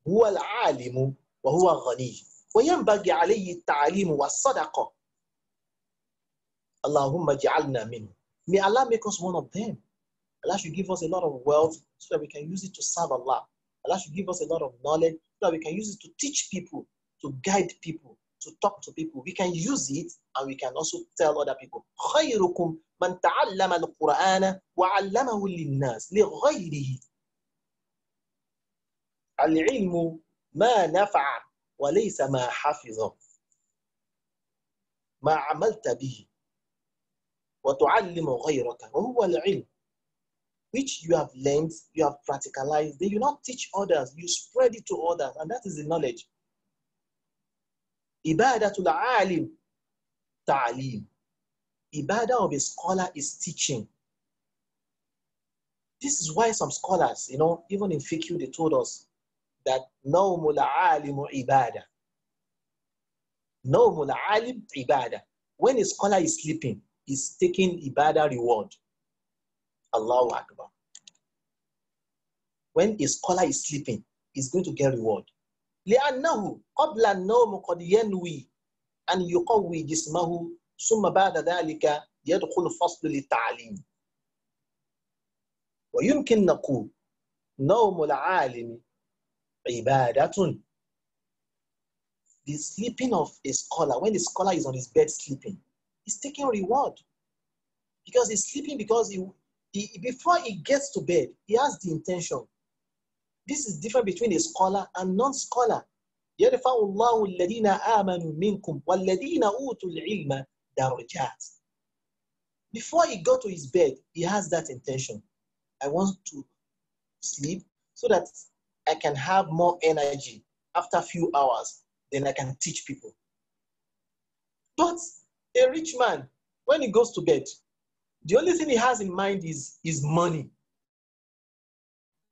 هو العالم وهو غني وينبغي عليه التعليم والصدقة. اللهم اجعلنا منه. May Allah make us one of them. Allah should give us a lot of wealth so that we can use it to serve Allah. Allah should give us a lot of knowledge so that we can use it to teach people, to guide people, to talk to people. We can use it and we can also tell other people. خيركم من تعلم القرآن وعلمه للناس لغيره. العلم ما نفع وليس ما حفظ ما عملت به وتعلم غيرك وهو العلم. Which you have learned, you have practicalized, then you not teach others, you spread it to others, and that is the knowledge. Ibadatul alim, ta'lim. Ibadah of a scholar is teaching. This is why some scholars, even in fiqh, they told us that nawmul alimu ibadah. Nawmul alim ibadah. When a scholar is sleeping, he's taking ibadah reward. Allahu Akbar. When a scholar is sleeping, he's going to get reward. لأنه قبل النوم قد ينوي أن يقوي جسمه ثم بعد ذلك يدخل فصل للتعليم. ويمكن نقول نوم العالم عبادة. The sleeping of a scholar, when the scholar is on his bed sleeping, he's taking reward. Because he's sleeping because before he gets to bed, he has the intention. This is different between a scholar and non-scholar. يَرْفَعُ اللَّهُ الَّذِينَ آمَنُوا مِنْكُمْ وَالَّذِينَ أُوتُوا الْعِلْمَ دَرَجَاتٍ. Before he got to his bed, he has that intention. I want to sleep so that I can have more energy after a few hours, then I can teach people. But a rich man, when he goes to bed, the only thing he has in mind is money.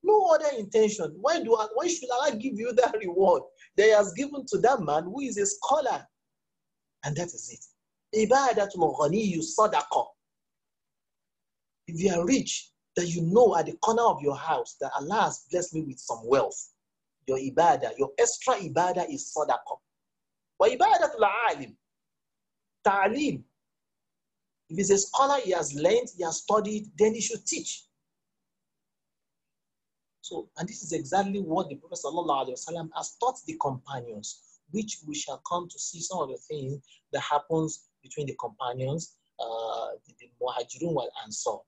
No other intention. Why should Allah give you that reward that He has given to that man who is a scholar? And that is it. Ibadatul ghaniyu sadaqah. If you are rich, that you know at the corner of your house that Allah has blessed me with some wealth, your ibadah, your extra ibadah is sadaqah. Wa ibadatul alim, ta'lim. If he's a scholar, he has learned, he has studied, then he should teach. So, and this is exactly what the Prophet ﷺ has taught the companions, which we shall come to see some of the things that happens between the companions, the Muhajirun wal Ansar.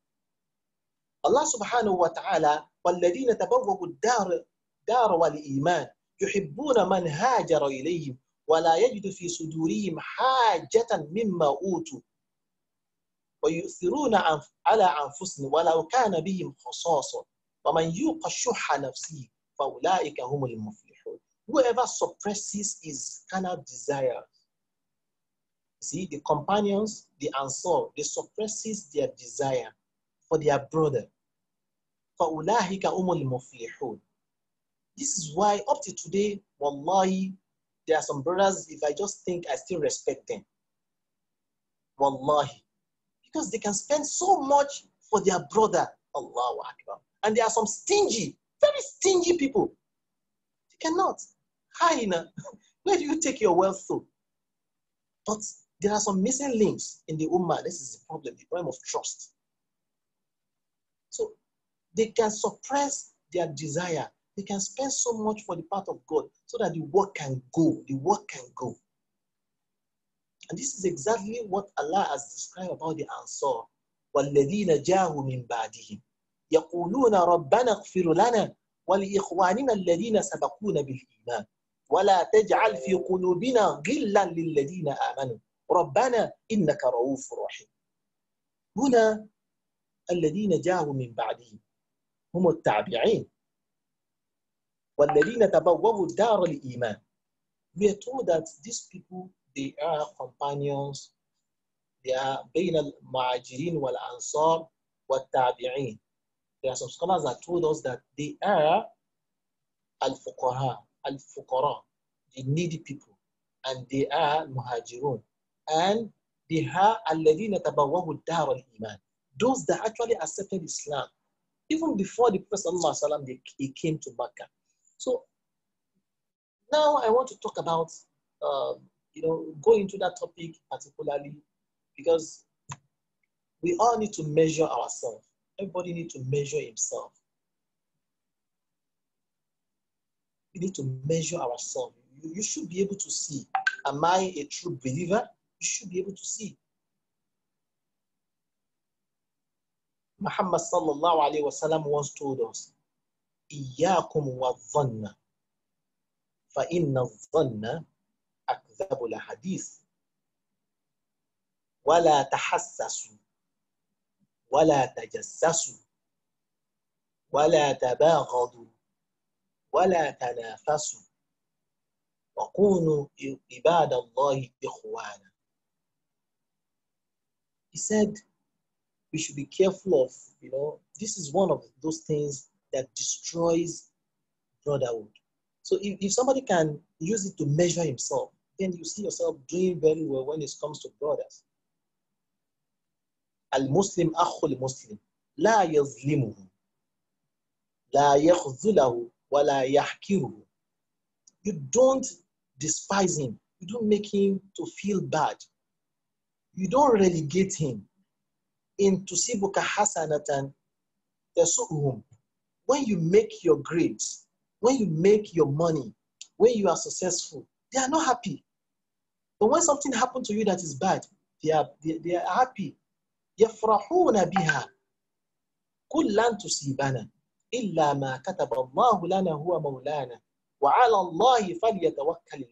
Allah subhanahu wa ta'ala, وَالَّذِينَ تَبَوَّقُوا الدَّارَ وَالْإِيمَانِ يُحِبُّونَ مَنْ هَاجَرَ إِلَيْهِمْ وَلَا يَجِدُ فِي صُدُورِهِمْ حَاجَةً مِمَّا أُوتُوا وَيُؤْثِرُونَ عَلَى أَنفُسِهِمْ وَلَوْ كَانَ بِهِمْ خَصَاصَةٌ وَمَنْ يُوقَ شُحَّ نَفْسِهِ فَأُولَٰئِكَ هُمُ الْمُفْلِحُونَ. Whoever suppresses his carnal desires. See, the companions, the Ansar, they suppresses their desire for their brother. فَأُولَٰئِكَ هُمُ الْمُفْلِحُونَ. This is why up to today, wallahi, there are some brothers, if I just think, I still respect them. Wallahi. Because they can spend so much for their brother. Allahu Akbar. And there are some stingy, very stingy people. They cannot. Haina, where do you take your wealth to? But there are some missing links in the ummah. This is the problem of trust. So they can suppress their desire. They can spend so much for the path of God so that the work can go. The work can go. And this is exactly what Allah has described about the Ansar. وَالَّذِينَ جَاءُوا مِنْ بَعْدِهِمْ يَقُولُونَ رَبَّنَا اغْفِرْ لَنَا ولإخواننا الذين سبقونا بالإيمان ولا تجعل في قلوبنا غلا للذين آمنوا ربنا إنك رؤوف رحيم. هنا الذين جاءوا من بعدهم هم التابعين والذين تبوأوا الدار الإيمان. We are told that these people, they are companions, they are بين المهاجرين والأنصار والتابعين. There are some scholars that told us that they are al-fuqara, the needy people, and they are muhajirun, and they are alladhina tabawwahu ad-dar al-iman, those that actually accepted Islam even before the Prophet sallallahu alaihi wasallam he came to Mecca. So now I want to talk about go into that topic particularly because we all need to measure ourselves. Everybody needs to measure himself. We need to measure ourselves. You should be able to see, am I a true believer? You should be able to see. Muhammad sallallahu alayhi wa sallam once told us, إِيَّاكُمْ وَالظَّنَّ فَإِنَّ الظَّنَّ أَكْذَبُ الْحَدِيثِ وَلَا تَحَسَّسُوا وَلَا تَجَسَّسُوا وَلَا تَبَاغَضُوا وَلَا تَنَافَسُوا وَكُونُوا عِبَادَ اللَّهِ إِخْوَانًا. He said, we should be careful of, this is one of those things that destroys brotherhood. So if somebody can use it to measure himself, then you see yourself doing very well when it comes to brothers. Al-Muslim akhul Muslim, la yazlimuhu, la yakhzulahu, wa la yahkiruhu. You don't despise him. You don't make him to feel bad. You don't relegate him. In tusibuka hasanatan tasu'uhum. When you make your grades, when you make your money, when you are successful, they are not happy. But when something happens to you that is bad, they are happy. يفرحون بها كل لن تصيبنا إلا ما كتب الله لنا هو مولانا وعلى الله فليتوكل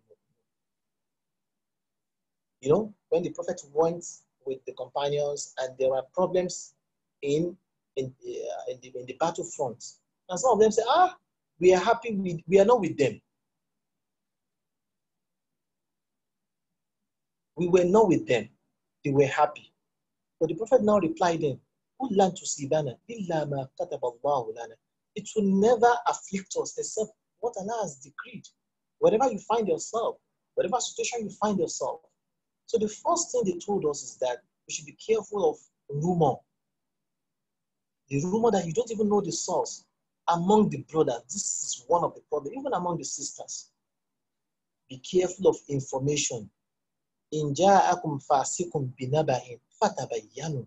المؤمنون. When the Prophet went with the companions and there were problems in the battlefront, and some of them say, we are happy we are not with them. We were not with them. They were happy. But the Prophet now replied them, it will never afflict us except what Allah has decreed. Wherever you find yourself, whatever situation you find yourself. So the first thing they told us is that we should be careful of rumor. The rumor that you don't even know the source among the brothers. This is one of the problems, even among the sisters. Be careful of information. In ja'akum fasikum binaba'in fatabayyanu.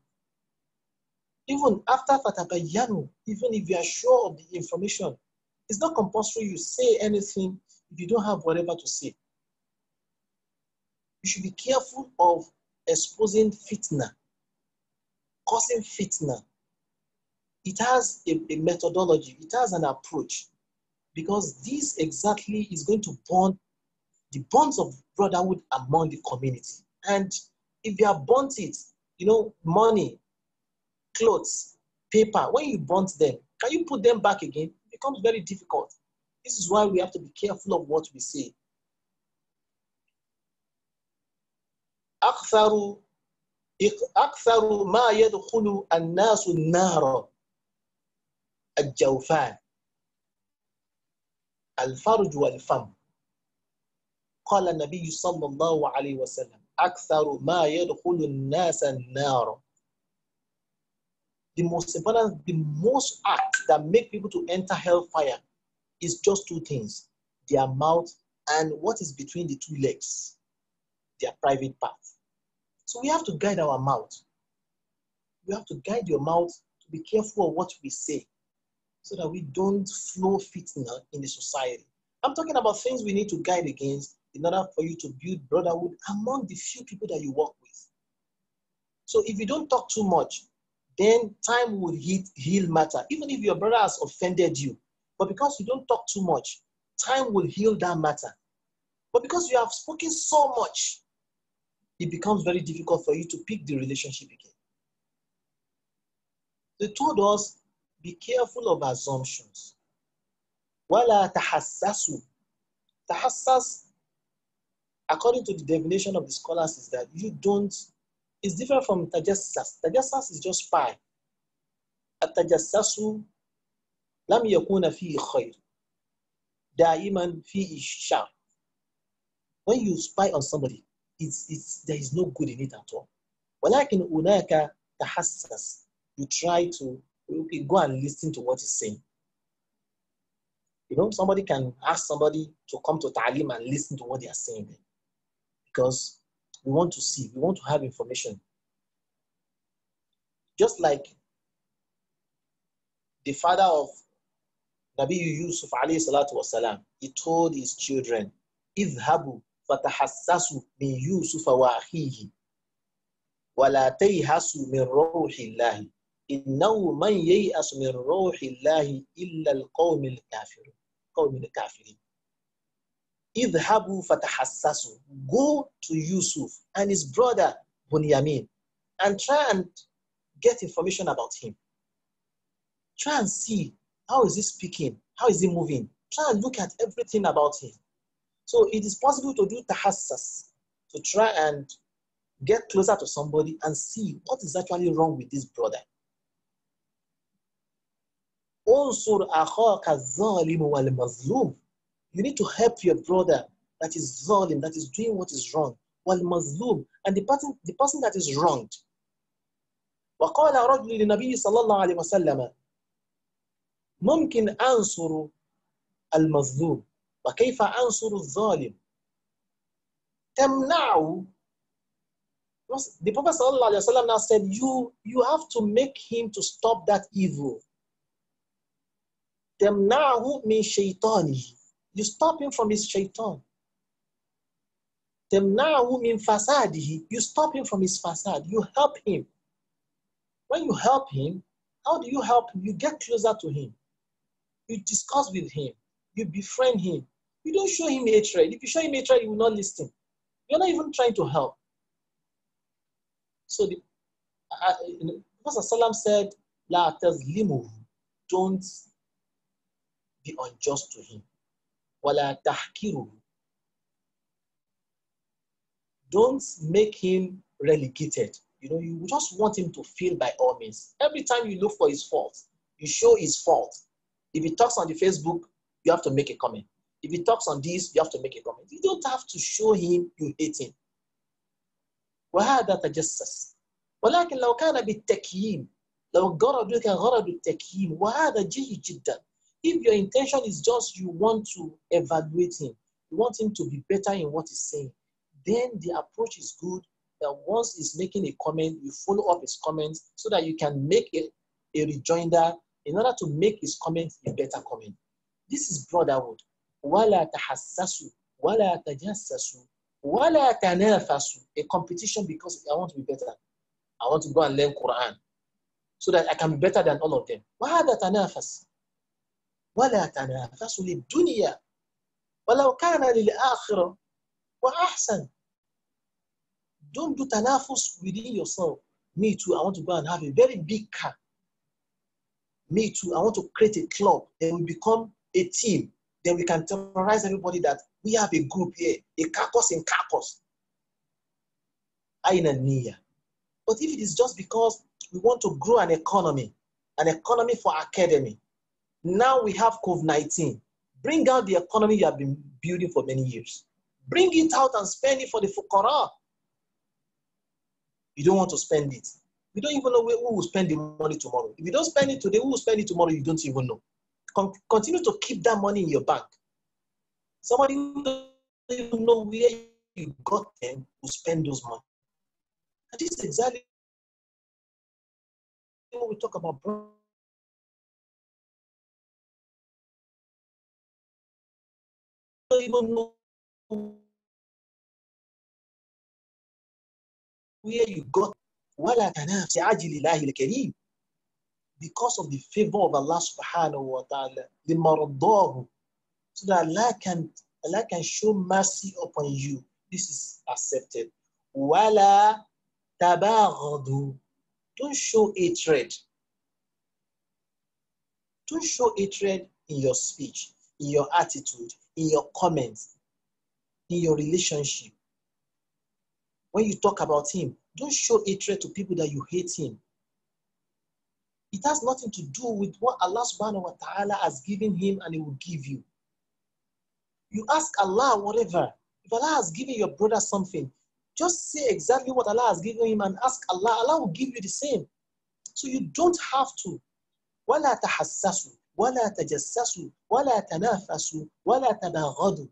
Even after fatabayyanu, even if you are sure of the information, it's not compulsory you say anything if you don't have whatever to say. You should be careful of exposing fitna, causing fitna. It has a methodology, it has an approach, because this exactly is going to bond the bonds of brotherhood among the community. And if you have burnt it, money, clothes, paper, when you burnt them, can you put them back again? It becomes very difficult. This is why we have to be careful of what we say. أكثر ما يدخل الناس النار الجوفان الفرج والفم. قال النبي صلى الله عليه وسلم أكثر ما يدخل الناس النار. The most important, the most acts that make people to enter hellfire is just two things: their mouth and what is between the two legs, their private part. So we have to guide our mouth. You have to guide your mouth to be careful of what we say so that we don't flow fitna in the society. I'm talking about things we need to guide against in order for you to build brotherhood among the few people that you work with. So if you don't talk too much, then time will heal matter. Even if your brother has offended you, But because you don't talk too much, time will heal that matter. But because you have spoken so much, it becomes very difficult for you to pick the relationship again. They told us, be careful of assumptions. Wala tahassasu. Tahassas, according to the definition of the scholars, is that you don't, it's different from tajassas. Tajassas is just spy. At-tajassasu lam yakuna fihi khair. Da'iman fihi shar. When you spy on somebody, there is no good in it at all. ولكن هناك تحسس. You try to go and listen to what he's saying. You know, somebody can ask somebody to come to Ta'lim and listen to what they are saying. Because we want to see, we want to have information. Just like the father of Nabi Yusuf alayhi salatu wasalam, he told his children, اذهبوا فتحسسوا من يوسف وأخيه ولا تيأسوا من روح الله إنه من ييأس من روح الله إلا القوم الكافرين. اذهبوا فتحسسوا. Go to Yusuf and his brother Bunyamin and try and get information about him. Try and see, how is he speaking? How is he moving? Try and look at everything about him. So it is possible to do tahassas, to try and get closer to somebody and see what is actually wrong with this brother. Unsur akhaka zalim wal mazlum. You need to help your brother that is zalim, that is doing what is wrong, wal mazlum, and the person that is wronged. وقال رجل للنبي صلى الله عليه وسلم ممكن أنصر المظلوم وكيف أنصر الظالم تمنعه. The Prophet صلى الله عليه وسلم now said, you have to make him to stop that evil. تمنعه من شيطانه. You stop him from his shaitan. تمنعه من فساده. You stop him from his fasad. You help him. When you help him, how do you help him? You get closer to him. You discuss with him. You befriend him. You don't show him hatred. If you show him hatred, he will not listen. You're not even trying to help. So the Prophet ﷺ said, La tazlimuhu. Don't be unjust to him. Wala tahkiruhu. Don't make him relegated. You know, you just want him to feel by all means. Every time you look for his fault, you show his fault. If he talks on the Facebook, you have to make a comment. If he talks on this, you have to make a comment. You don't have to show him you hate him. وهذا تجسس. ولكن لو كان بالتكييم لو غرضك غرض التكييم وهذا جيد جدا. If your intention is just you want to evaluate him, you want him to be better in what he's saying, then the approach is good. That once he's making a comment, you follow up his comments so that you can make a rejoinder in order to make his comment a better comment. This is brotherhood. وَلَا تَحَسَّسُوا وَلَا تَجَسَّسُوا وَلَا تَنَافَسُوا. A competition because I want to be better. I want to go and learn Quran so that I can be better than all of them. وَهَذَا تَنَافَسُ وَلَا تَنَافَسُوا لِلدُّنْيَا وَلَوْ كَانَ لِلْآخِرَةِ وَأَحْسَنُ. Don't do tanafus within yourself. Me too, I want to go and have a very big car. Me too, I want to create a club. Then we become a team. Then we can terrorize everybody that we have a group here, a caucus in caucus. Aina niya. But if it is just because we want to grow an economy for academy, now we have COVID-19. Bring out the economy you have been building for many years. Bring it out and spend it for the fuqara. You don't want to spend it. You don't even know who will spend the money tomorrow. If you don't spend it today, who will spend it tomorrow, you don't even know. Continue to keep that money in your bank. Somebody who doesn't even know where you got them will spend those money. And this is exactly what we talk about. You don't even know where you got ولا تنافس عجل الله الكريم. because of the favor of Allah subhanahu wa ta'ala, لِمَرْضَاهُ, so that Allah can show mercy upon you. This is accepted. وَلَا تَبَاغَضُوا, don't show hatred. Don't show hatred in your speech, in your attitude, in your comments, in your relationship. When you talk about him, don't show hatred to people that you hate him. It has nothing to do with what Allah subhanahu wa ta'ala has given him and he will give you. You ask Allah whatever. If Allah has given your brother something, just say exactly what Allah has given him and ask Allah. Allah will give you the same. So you don't have to. وَلَا تَحَسَّسُوا وَلَا تَجَسَّسُوا وَلَا تَنَافَسُوا وَلَا تَبَاغَضُوا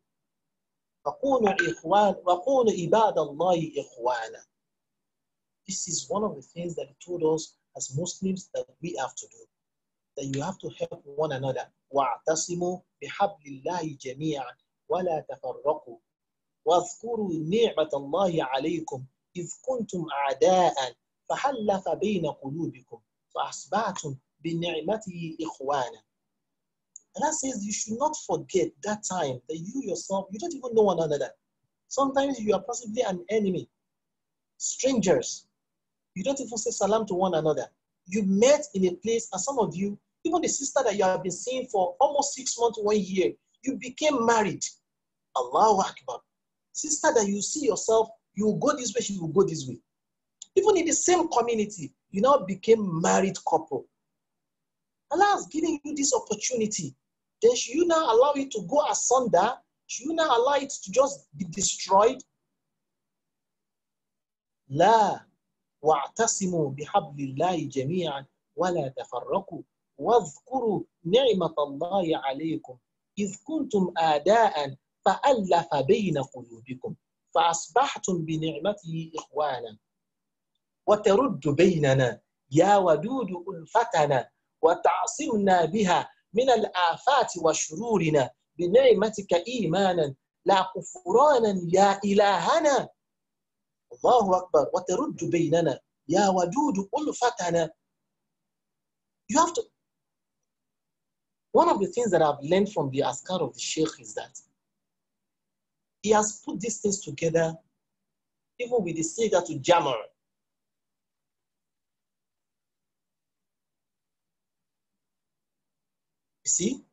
وَكُونُوا عِبَادَ اللَّهِ إِخْوَانًا. This is one of the things that he told us as Muslims that we have to do. That you have to help one another. وَاعْتَصِمُوا بِحَبْلِ اللَّهِ جَمِيعًا وَلَا تَفَرَّقُوا وَاذْكُرُوا نِعْمَةَ اللَّهِ عَلَيْكُمْ إِذْ كُنْتُمْ أَعْدَاءً فَحَلَّفَ بَيْنَ قُلُوبِكُمْ فَأَصْبَحْتُمْ بِنِعْمَتِهِ إِخْوَانًا. Allah says you should not forget that time that you yourself, you don't even know one another. Sometimes you are possibly an enemy, strangers. You don't even say salam to one another. You met in a place, and some of you, even the sister that you have been seeing for almost 6 months, 1 year, you became married. Allahu Akbar. Sister that you see yourself, you will go this way, she will go this way. Even in the same community, you now became married couple. Allah has given you this opportunity. Then should you now allow it to go asunder? Should you now allow it to just be destroyed? La wa'tasimu bihablillahi jami'an wa la tafarraqu wadhkuru ni'matallahi alaykum idh kuntum a'da'an fa'allafa bayna qulubikum fa'asbahtum bi ni'matihi ikhwana wa taruddu baynana ya wadudu ulfatana wa ta'simna biha من الآفات وشرورنا بنعمتك إيمانا لا كفرانا يا إلهنا الله أكبر وترد بيننا يا ودود ألفتنا. You have to. One of the things that I've learned from the askar of the Sheikh is that he has put these things together even with the siga to Jamar. You see,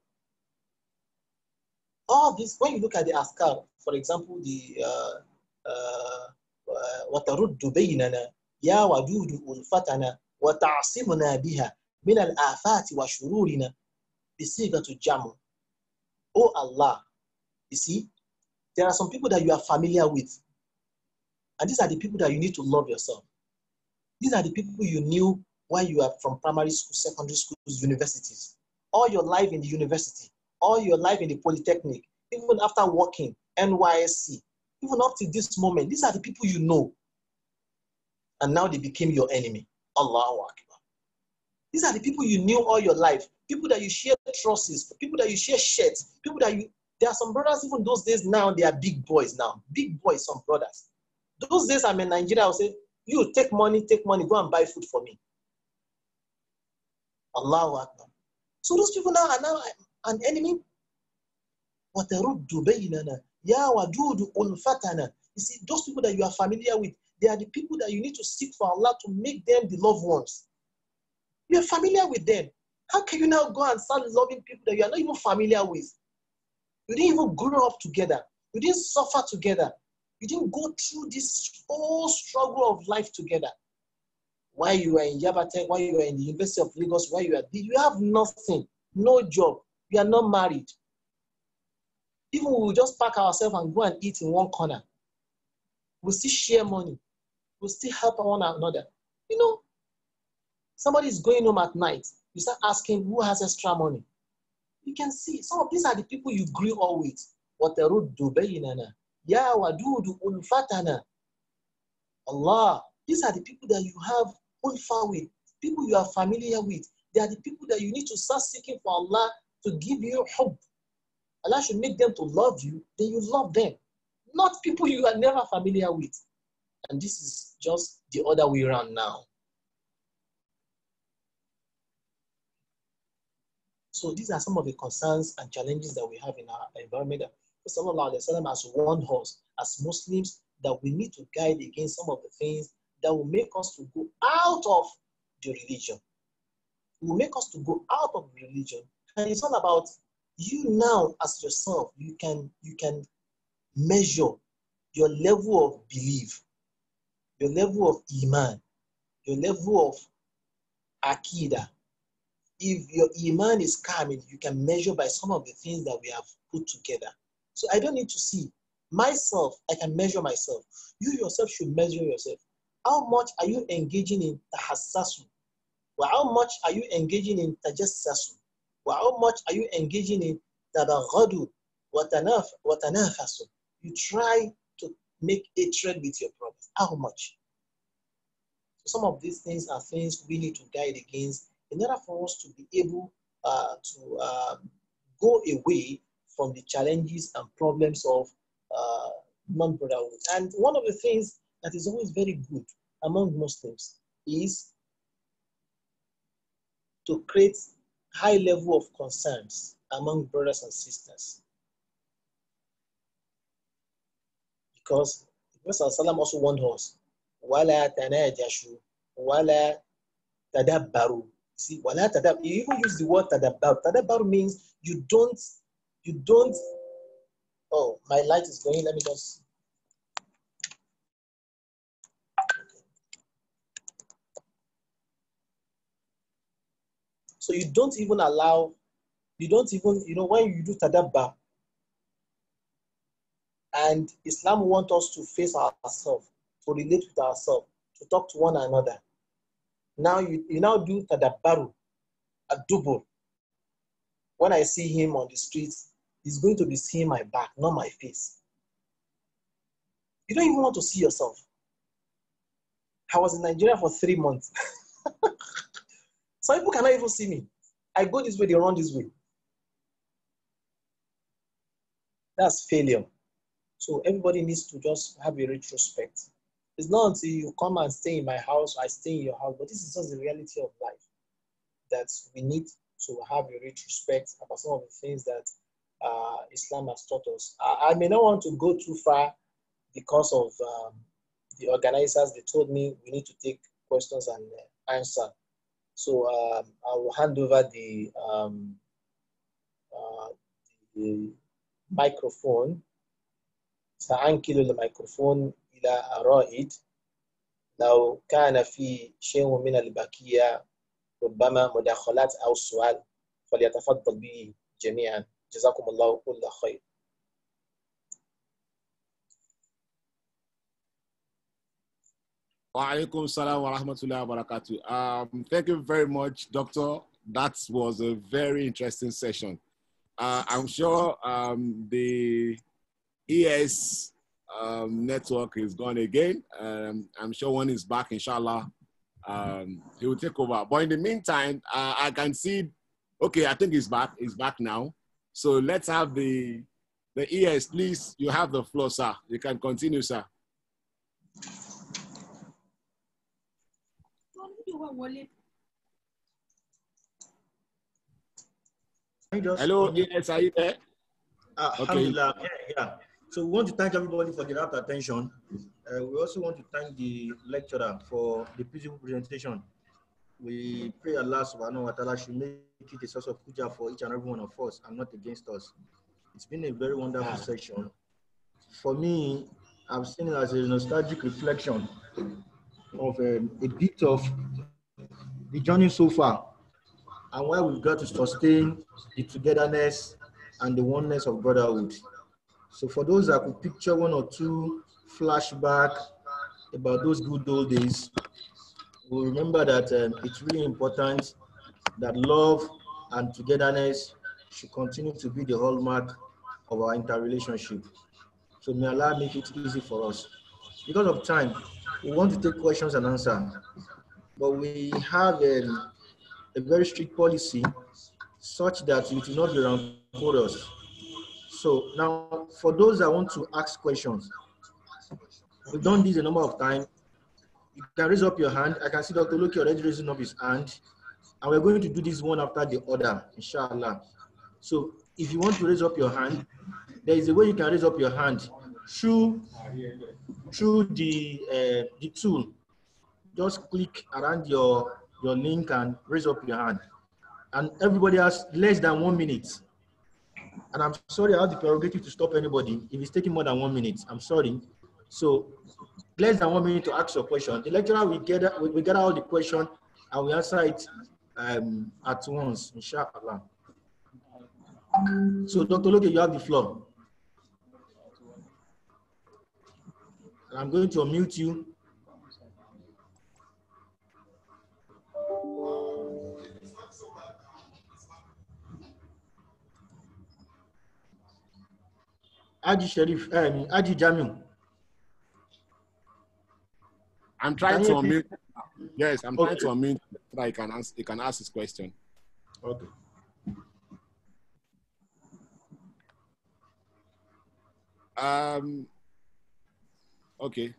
all this, when you look at the askar, for example, the وَتَرُدُّ بَيْنَنَا يَا وَدُودُ أُلْفَتَنَا وَتَعْصِمُنَا بِهَا مِنَ الْآفَاتِ وَشُرُورِنَا بِصِيغَةِ الْجَمْعِ. Oh Allah, you see, there are some people that you are familiar with, and these are the people that you need to love yourself. These are the people you knew while you are from primary school, secondary schools, universities. All your life in the university, all your life in the polytechnic, even after working, NYSC, even up to this moment, these are the people you know. And now they became your enemy. Allahu Akbar. These are the people you knew all your life, people that you share trusses, people that you share shirts, people that you, there are some brothers, even those days now, they are big boys now. Big boys, some brothers. Those days I'm in Nigeria, I will say, you take money, go and buy food for me. Allahu Akbar. So those people now are now an enemy. وَتَرُدُّ بَيْنَنَا يَا وَدُودُ أُلْفَتَنَا. You see, those people that you are familiar with, they are the people that you need to seek for Allah to make them the loved ones. You are familiar with them. How can you now go and start loving people that you are not even familiar with? You didn't even grow up together. You didn't suffer together. You didn't go through this whole struggle of life together. While you are in Yabate, while you are in the University of Lagos, while you have nothing, no job, you are not married. Even we will just pack ourselves and go and eat in one corner. We'll still share money. We'll still help one another. You know, somebody is going home at night. You start asking who has extra money. You can see some of these are the people you grew up with. وَتَرُدُّ بَيْنَنَا يَا وَدُودُ أُلْفَتَنَا. Allah, these are the people that you have ulfa with, people you are familiar with. They are the people that you need to start seeking for Allah to give you hope. Allah should make them to love you, then you love them. Not people you are never familiar with. And this is just the other way around now. So these are some of the concerns and challenges that we have in our environment. Sallallahu Alaihi Wasallam has warned us as Muslims that we need to guide against some of the things that will make us to go out of the religion. It will make us to go out of the religion. And it's all about you now as yourself. You can measure your level of belief, your level of iman, your level of akida. If your iman is calm, you can measure by some of the things that we have put together. So I don't need to see myself. I can measure myself. You yourself should measure yourself. How much are you engaging in tahassasu? Well, how much are you engaging in tajassasu? Well, how much are you engaging in tabaghadu wa tanafasu? You try to make hatred with your brother. How much? So some of these things are things we need to guide against in order for us to be able to go away from the challenges and problems of non-brotherhood. And one of the things that is always very good among Muslims is to create high level of concerns among brothers and sisters. Because the Prophet also warned us, wala tanajashu, wala tadabbaru. See, wala tadab. You even use the word tadabbaru. Tadabbaru means you don't. Oh, my light is going. Let me just. So you don't even allow. You don't even, when you do tadabbar, and Islam wants us to face ourselves, to relate with ourselves, to talk to one another. Now you now do tadabbaru, a double. When I see him on the streets, he's going to be seeing my back, not my face. You don't even want to see yourself. I was in Nigeria for 3 months. Some people cannot even see me. I go this way, they run this way. That's failure. So everybody needs to just have a retrospect. It's not until you come and stay in my house, I stay in your house, but this is just the reality of life, that we need to have a retrospect about some of the things that Islam has taught us. I may not want to go too far because of the organizers. They told me we need to take questions and answer. So I will hand over the microphone. سأنقل الميكروفون إلى رائد. لو كان في شيء من البقية ربما مداخلات أو سؤال فليتفضل به جميعا. جزاكم الله كل خير. Wa alaikum salam wa rahmatullahi wa barakatuh. Thank you very much, Doctor. That was a very interesting session. I'm sure the ES network is gone again. I'm sure when he's back, inshallah, he will take over. But in the meantime, I can see, okay, I think he's back. He's back now. So let's have the ES, please. You have the floor, sir. You can continue, sir. Hello, ES, are you there? Alhamdulillah. Okay. Yeah. So we want to thank everybody for the rapt attention. We also want to thank the lecturer for the beautiful presentation. We pray Allah subhanahu wa ta'ala should make it a source of puja for each and every one of us and not against us. It's been a very wonderful session. For me, I've seen it as a nostalgic reflection of a bit of the journey so far and why we've got to sustain the togetherness and the oneness of brotherhood. So for those that could picture one or two flashback about those good old days, we'll remember that it's really important that love and togetherness should continue to be the hallmark of our interrelationship. So may Allah make it easy for us. Because of time, we want to take questions and answers, but we have a very strict policy such that it will not be rancorous. So now, for those that want to ask questions, we've done this a number of times. You can raise up your hand. I can see Dr. Loki already raising up his hand. And we're going to do this one after the other, inshallah. So if you want to raise up your hand, there is a way you can raise up your hand through the tool. Just click around your link and raise up your hand. And everybody has less than 1 minute. And I'm sorry, I have the prerogative to stop anybody if it's taking more than 1 minute. I'm sorry. So less than 1 minute to ask your question. The lecturer will gather all the question and we answer it at once, inshallah. So Dr. Loke, you have the floor. And I'm going to unmute you. Aji Sharif, Aji Jamil. I'm trying to unmute. Yes, I'm trying to unmute so that he can ask his question. Okay. Okay.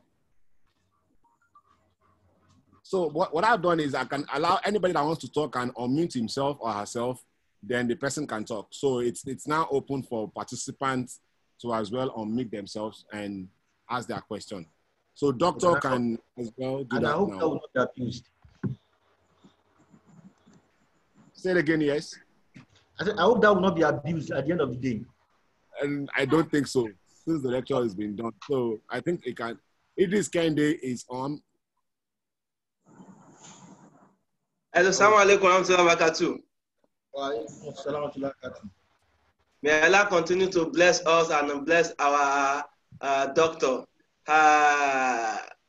So what I've done is I can allow anybody that wants to talk and unmute himself or herself, then the person can talk. So it's now open for participants to as well unmute themselves and ask their question. So doctor can as well do that now. I hope that will not be abused. Say it again, yes. I said, I hope that will not be abused at the end of the day. And I don't think so, since the lecture has been done. So I think it can. Idris Kende is on. Assalamu alaikum warahmatullahi wabarakatuh. May Allah continue to bless us and bless our doctor.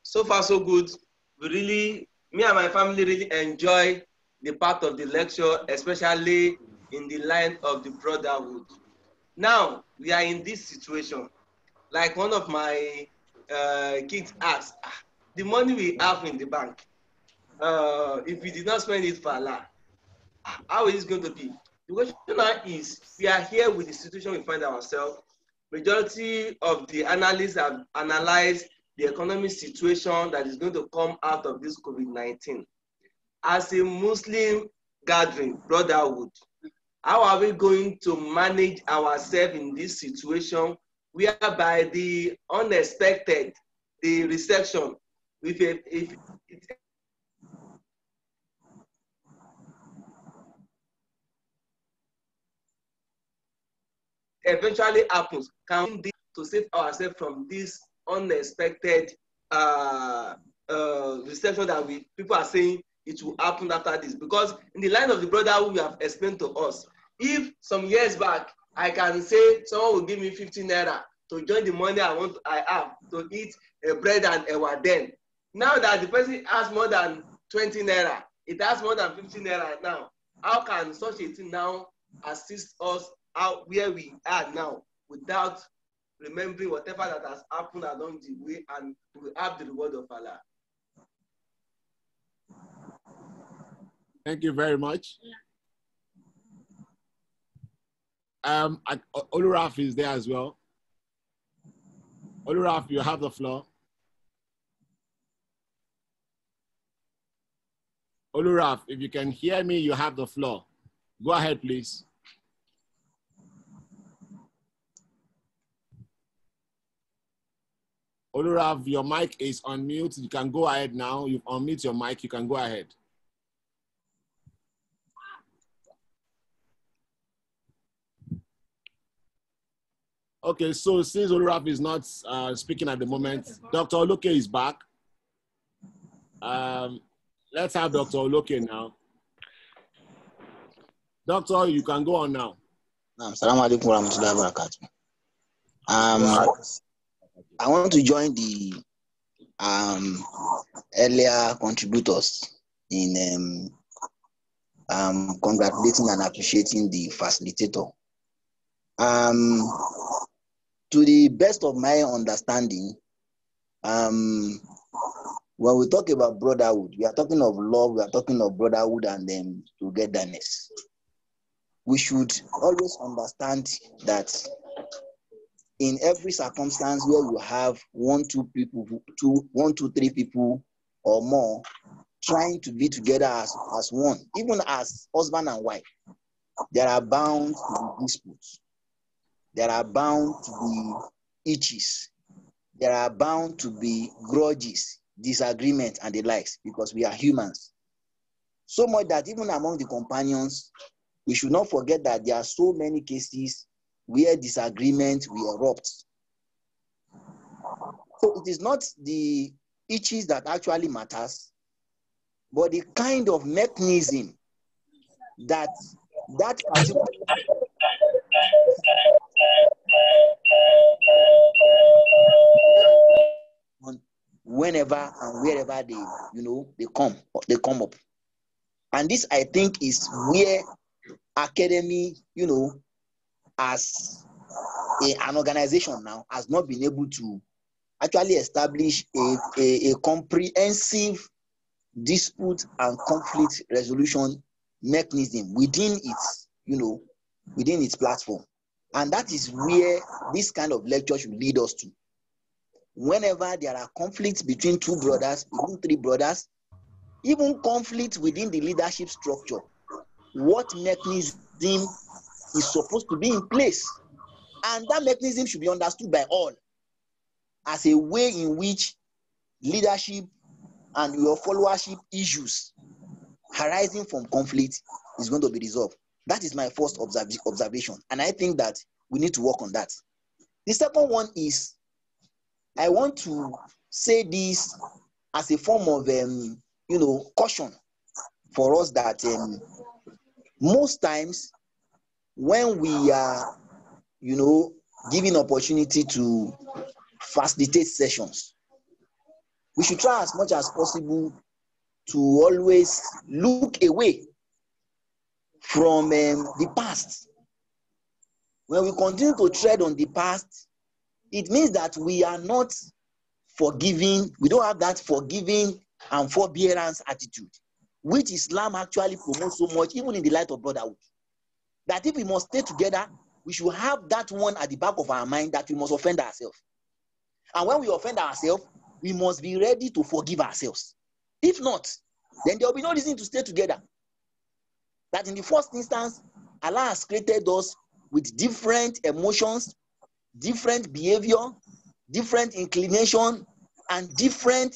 So far so good. Me and my family really enjoy the part of the lecture, especially in the line of the brotherhood. Now, we are in this situation. Like one of my kids asked, the money we have in the bank, if we did not spend it for Allah, how is it going to be? The question now is, we are here with the situation we find ourselves. Majority of the analysts have analyzed the economic situation that is going to come out of this COVID-19. As a Muslim gathering, brotherhood, how are we going to manage ourselves in this situation whereby the unexpected, the recession, if it eventually happens, can we to save ourselves from this unexpected recession that people are saying it will happen after this? Because in the line of the brotherhood, you have explained to us, if some years back I can say someone will give me 15 naira to join the money I have to eat a bread and a then. Now that the person has more than 20 naira, it has more than 15 naira now. How can such a thing now assist us out where we are now without remembering whatever that has happened along the way, and we have the reward of Allah? Thank you very much. Oluraf is there as well. Oluraf, you have the floor. Oluraf, if you can hear me, you have the floor. Go ahead, please. Oluraf, your mic is on mute. You can go ahead now. You've unmuted your mic. You can go ahead. Okay, so since Oluraf is not speaking at the moment, Dr. Oloke is back. Let's have Dr. Oloke now. Doctor, you can go on now. Assalamu alaikum warahmatullahi wabarakatuh. I want to join the earlier contributors in congratulating and appreciating the facilitator. To the best of my understanding, when we talk about brotherhood, we are talking of love, we are talking of brotherhood and togetherness. We should always understand that in every circumstance where you have 1, 2 people, 3 people or more trying to be together as one, even as husband and wife, there are bound to be disputes. There are bound to be itches. There are bound to be grudges, disagreements, and the likes, because we are humans. So much that even among the companions, we should not forget that there are so many cases where disagreement will erupt. So it is not the itches that actually matters, but the kind of mechanism that particular whenever and wherever they come up. And this, I think, is where academy, as an organization now, has not been able to actually establish a comprehensive dispute and conflict resolution mechanism within its platform. And that is where this kind of lecture should lead us to. Whenever there are conflicts between two brothers, even three brothers, even conflicts within the leadership structure, what mechanism is supposed to be in place? And that mechanism should be understood by all as a way in which leadership and your followership issues arising from conflict is going to be resolved. That is my first observation. And I think that we need to work on that. The second one is, I want to say this as a form of, caution for us that most times when we are, given opportunity to facilitate sessions, we should try as much as possible to always look away from the past. When we continue to tread on the past, it means that we are not forgiving. We don't have that forgiving and forbearance attitude, which Islam actually promotes so much, even in the light of brotherhood. That if we must stay together, we should have that one at the back of our mind, that we must offend ourselves. And when we offend ourselves, we must be ready to forgive ourselves. If not, then there will be no reason to stay together. That in the first instance, Allah has created us with different emotions, different behavior, different inclination, and different,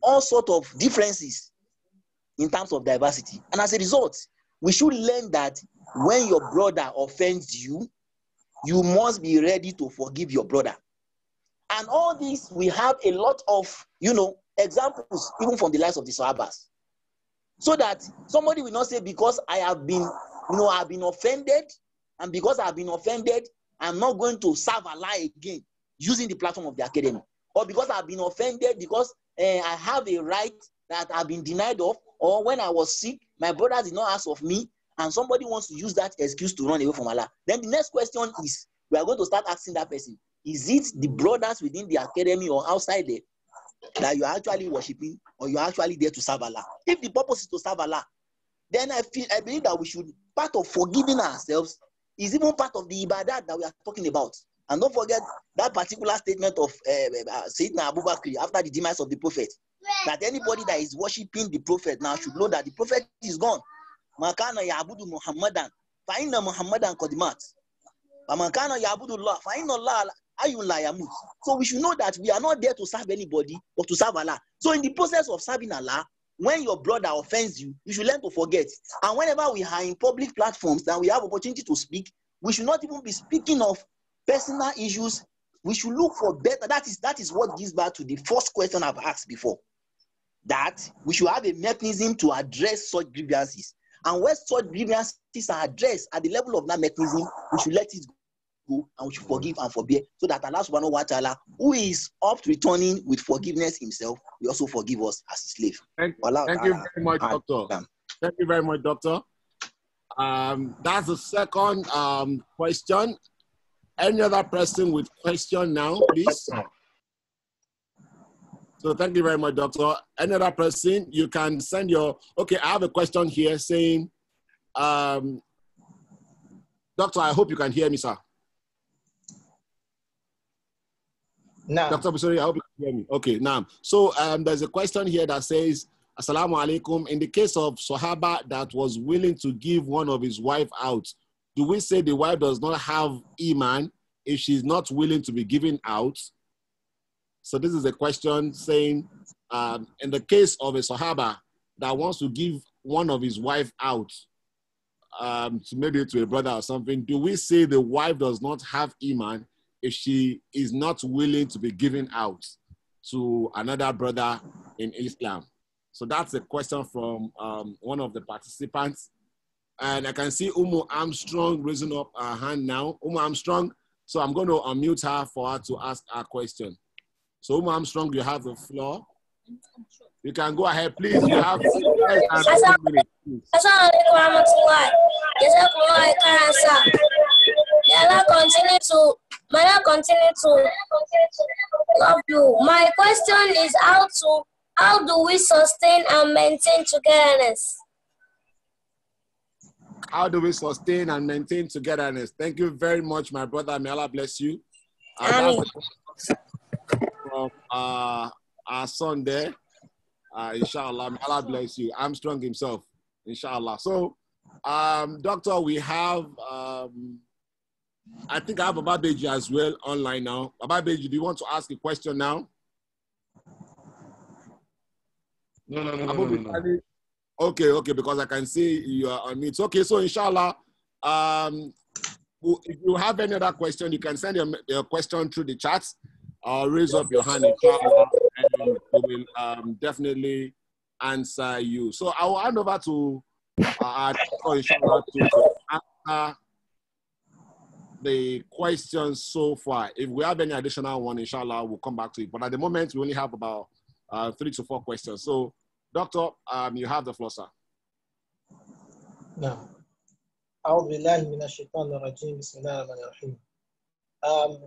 all sorts of differences in terms of diversity. And as a result, we should learn that when your brother offends you, you must be ready to forgive your brother. And all this, we have a lot of, examples, even from the lives of the Sahabas. So that somebody will not say, because I have been, I've been offended, and because I've been offended, I'm not going to serve Allah again using the platform of the academy. Or because I've been offended, because I have a right that I've been denied of, or when I was sick, my brother did not ask of me, and somebody wants to use that excuse to run away from Allah. Then the next question is, we are going to start asking that person, is it the brothers within the academy or outside there that you are actually worshiping, or you are actually there to serve Allah? If the purpose is to serve Allah, then I believe that we should, part of forgiving ourselves is even part of the ibadat that we are talking about. And don't forget that particular statement of Sayyidina Abu Bakr after the demise of the Prophet, that anybody that is worshiping the Prophet now should know that the Prophet is gone. Makana ya'budu Muhammadan, fa'inna Muhammadan qadimat. Makana ya'budu Allah, fa'inna Allah ayun la yamut. So we should know that we are not there to serve anybody, but to serve Allah. So in the process of serving Allah, when your brother offends you, you should learn to forget. And whenever we are in public platforms and we have opportunity to speak, we should not even be speaking of personal issues. We should look for better. That is what gives back to the first question I've asked before. That we should have a mechanism to address such grievances. And when such grievances are addressed at the level of that mechanism, we should let it go and we should forgive and forbear, so that Allah subhanahu wa ta'ala, who is oft returning with forgiveness himself, will also forgive us as a slave. Thank you very much, Doctor. Thank you very much, Doctor. That's the second question. Any other person with question now, please? So thank you very much, Doctor. Any other person, you can send your, okay, I have a question here saying, Doctor, I hope you can hear me, sir. No. Dr. BUSAYRY, I hope you can hear me. Okay, now. So there's a question here that says, Assalamu alaikum. In the case of Sahaba that was willing to give one of his wife out, do we say the wife does not have Iman if she's not willing to be given out? So this is a question saying, in the case of a Sahaba that wants to give one of his wife out, maybe to a brother or something, do we say the wife does not have Iman if she is not willing to be given out to another brother in Islam? So that's a question from one of the participants. And I can see Umu Armstrong raising up her hand now. Umu Armstrong, so I'm going to unmute her for her to ask her question. So Umu Armstrong, you have the floor. You can go ahead, please. You have less than 2 minutes. Please. May I continue to love you. My question is how do we sustain and maintain togetherness? How do we sustain and maintain togetherness? Thank you very much, my brother. May Allah bless you. That's the question from our son there. Inshallah, may Allah bless you. Armstrong himself, inshallah. So, doctor, we have, I think I have Bababeji as well online now. Bababeji, do you want to ask a question now? No. Okay, because I can see you are on mute. Okay, so inshallah, if you have any other question, you can send your question through the chat or raise up your hand, inshallah, and we will definitely answer you. So I will hand over to inshallah to answer the questions so far. If we have any additional one, inshallah, we'll come back to it. But at the moment, we only have about 3 to 4 questions. So, Doctor, you have the floor, sir. No.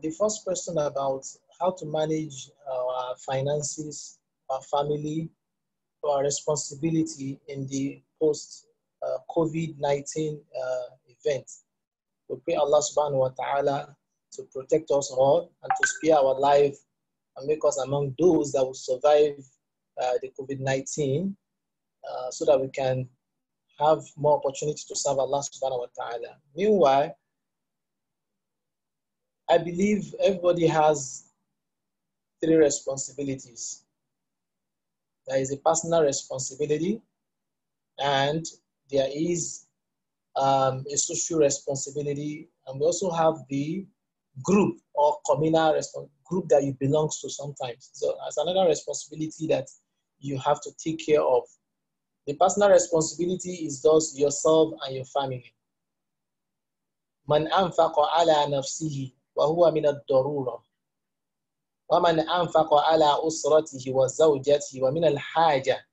The first question about how to manage our finances, our family, our responsibility in the post-COVID-19 event. We pray Allah subhanahu wa ta'ala to protect us all and to spare our life and make us among those that will survive the COVID-19 so that we can have more opportunity to serve Allah subhanahu wa ta'ala. Meanwhile, I believe everybody has 3 responsibilities. There is a personal responsibility, and there is a social responsibility, and we also have the group or communal group that you belong to sometimes. So as another responsibility that you have to take care of. The personal responsibility is those yourself and your family. Man anfaqa ala nafsihi wa huwa min ad-darura. Wa man anfaqa ala usratihi wa zawjatihi wa min al-haja.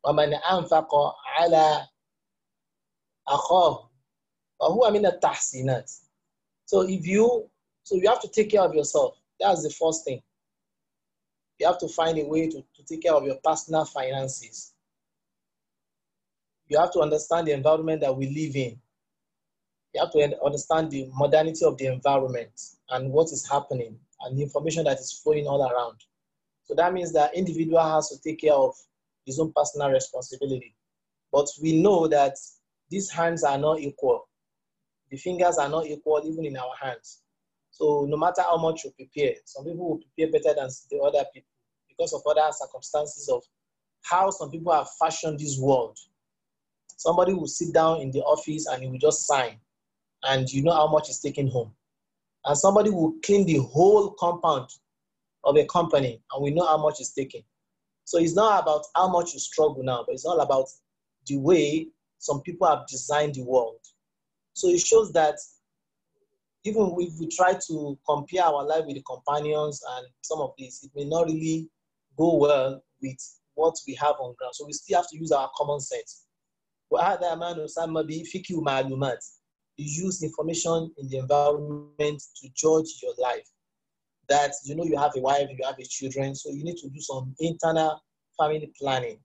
Wa man anfaqa ala akhahu wa huwa min at-tahsinat. So you have to take care of yourself. That's the first thing. You have to find a way to take care of your personal finances. You have to understand the environment that we live in. You have to understand the modernity of the environment and what is happening and the information that is flowing all around. So that means that individual has to take care of his own personal responsibility. But we know that these hands are not equal. The fingers are not equal even in our hands. So no matter how much you prepare, some people will prepare better than the other people because of other circumstances of how some people have fashioned this world. Somebody will sit down in the office and he will just sign, and you know how much is taken home. And somebody will clean the whole compound of a company, and we know how much is taken. So it's not about how much you struggle now, but it's all about the way some people have designed the world. So it shows that even if we try to compare our life with the companions and some of this, it may not really go well with what we have on ground. So we still have to use our common sense. You use information in the environment to judge your life. That you have a wife, you have a children, so you need to do some internal family planning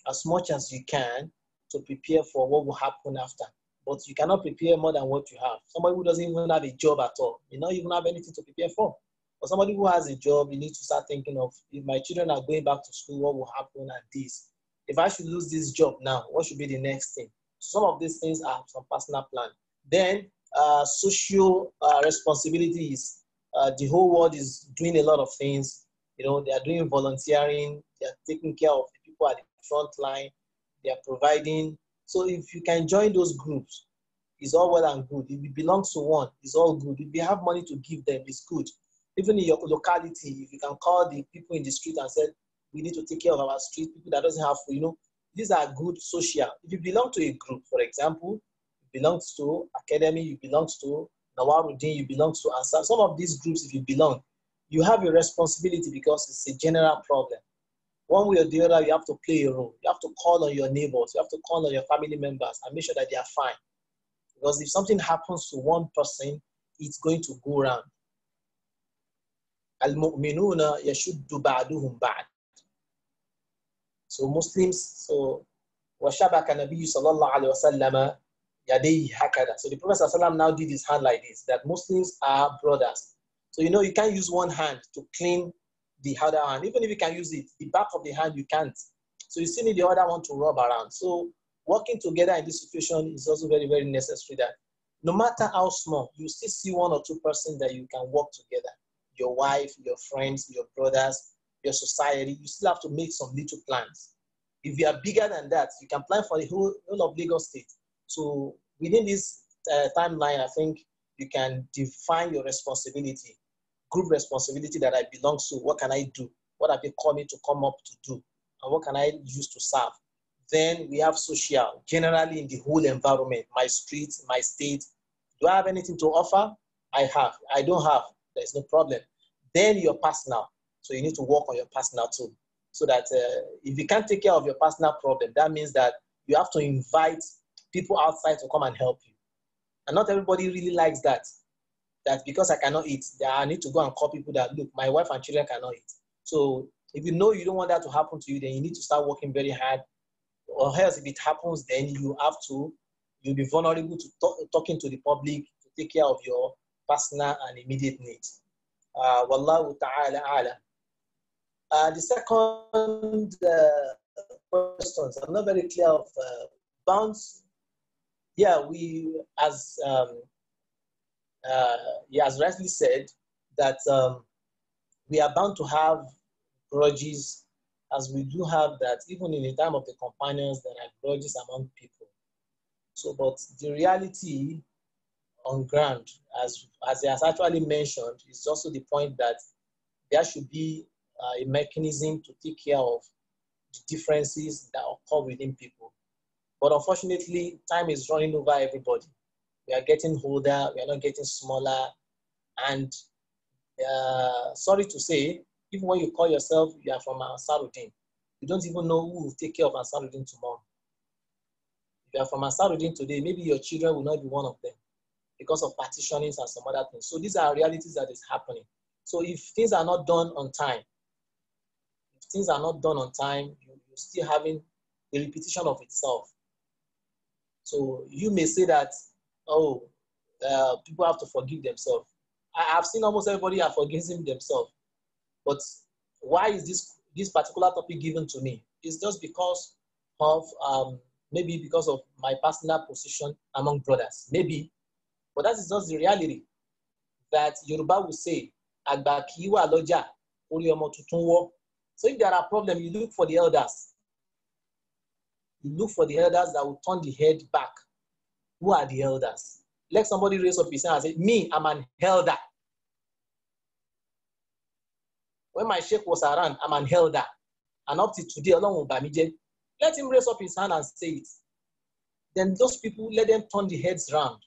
as much as you can to prepare for what will happen after. But you cannot prepare more than what you have. Somebody who doesn't even have a job at all, you not even have anything to prepare for. But somebody who has a job, you need to start thinking of, if my children are going back to school, what will happen at this? If I should lose this job now, what should be the next thing? Some of these things are some personal plan. Then social responsibilities. The whole world is doing a lot of things. You know, they are doing volunteering. They are taking care of the people at the front line. They are providing. So if you can join those groups, it's all well and good. If you belong to one, it's all good. If you have money to give them, it's good. Even in your locality, if you can call the people in the street and say, we need to take care of our street, people that doesn't have food, you know, these are good social. If you belong to a group, for example, you belong to Academy, you belong to Nawaruddin, you belong to Ansar. Some of these groups, if you belong, you have a responsibility because it's a general problem. One way or the other, you have to play a role. You have to call on your neighbors. You have to call on your family members and make sure that they are fine. Because if something happens to one person, it's going to go around. Al-mu'minuna yashuddu ba'duhum ba'd. So Muslims, so وَشَبَكَ النَّبِيُّ صَلَّى اللَّهُ عَلَيْهِ وَسَلَّمَ يَدَيْهِ هَكَذَا. So the Prophet ﷺ now did his hand like this, that Muslims are brothers. So you know you can't use one hand to clean the other hand. Even if you can use it, the back of the hand you can't. So you still need the other one to rub around. So working together in this situation is also very, very necessary, that no matter how small, you still see one or two persons that you can work together. Your wife, your friends, your brothers, your society, you still have to make some little plans. If you are bigger than that, you can plan for the whole of Lagos State. So within this timeline, I think you can define your responsibility, group responsibility that I belong to. What can I do? What have they called me to come up to do? And what can I use to serve? Then we have social, generally in the whole environment, my street, my state. Do I have anything to offer? I have. I don't have. There's no problem. Then your personal. So you need to work on your personal too. So that if you can't take care of your personal problem, that means that you have to invite people outside to come and help you. And not everybody really likes that. That because I cannot eat, that I need to go and call people that, look, my wife and children cannot eat. So if you know you don't want that to happen to you, then you need to start working very hard. Or else if it happens, then you'll be vulnerable to talking to the public to take care of your personal and immediate needs. Wallahu ta'ala a'lam. The second questions, I'm not very clear of bounds. Yeah, we, as he has rightly said, that we are bound to have grudges, as we do have that even in the time of the companions, there are grudges among people. So, but the reality on ground, as he has actually mentioned, is also the point that there should be a mechanism to take care of the differences that occur within people. But unfortunately, time is running over everybody. We are getting older, we are not getting smaller. And sorry to say, even when you call yourself, you are from Ansarudin, you don't even know who will take care of Ansarudin tomorrow. If you are from Ansarudin today, maybe your children will not be one of them because of partitionings and some other things. So these are realities that is happening. So if things are not done on time, you're still having a repetition of itself. So you may say that, oh, people have to forgive themselves. I've seen almost everybody are forgiving themselves. But why is this particular topic given to me? It's just because of, maybe because of my personal position among brothers. Maybe. But that is just the reality. That Yoruba will say, Agba kiwa loja, ori omo tutun wo. So if there are problems, you look for the elders. You look for the elders that will turn the head back. Who are the elders? Let somebody raise up his hand and say, me, I'm an elder. When my sheikh was around, I'm an elder. And up to today, along with Bamije, let him raise up his hand and say it. Then those people, let them turn the heads round.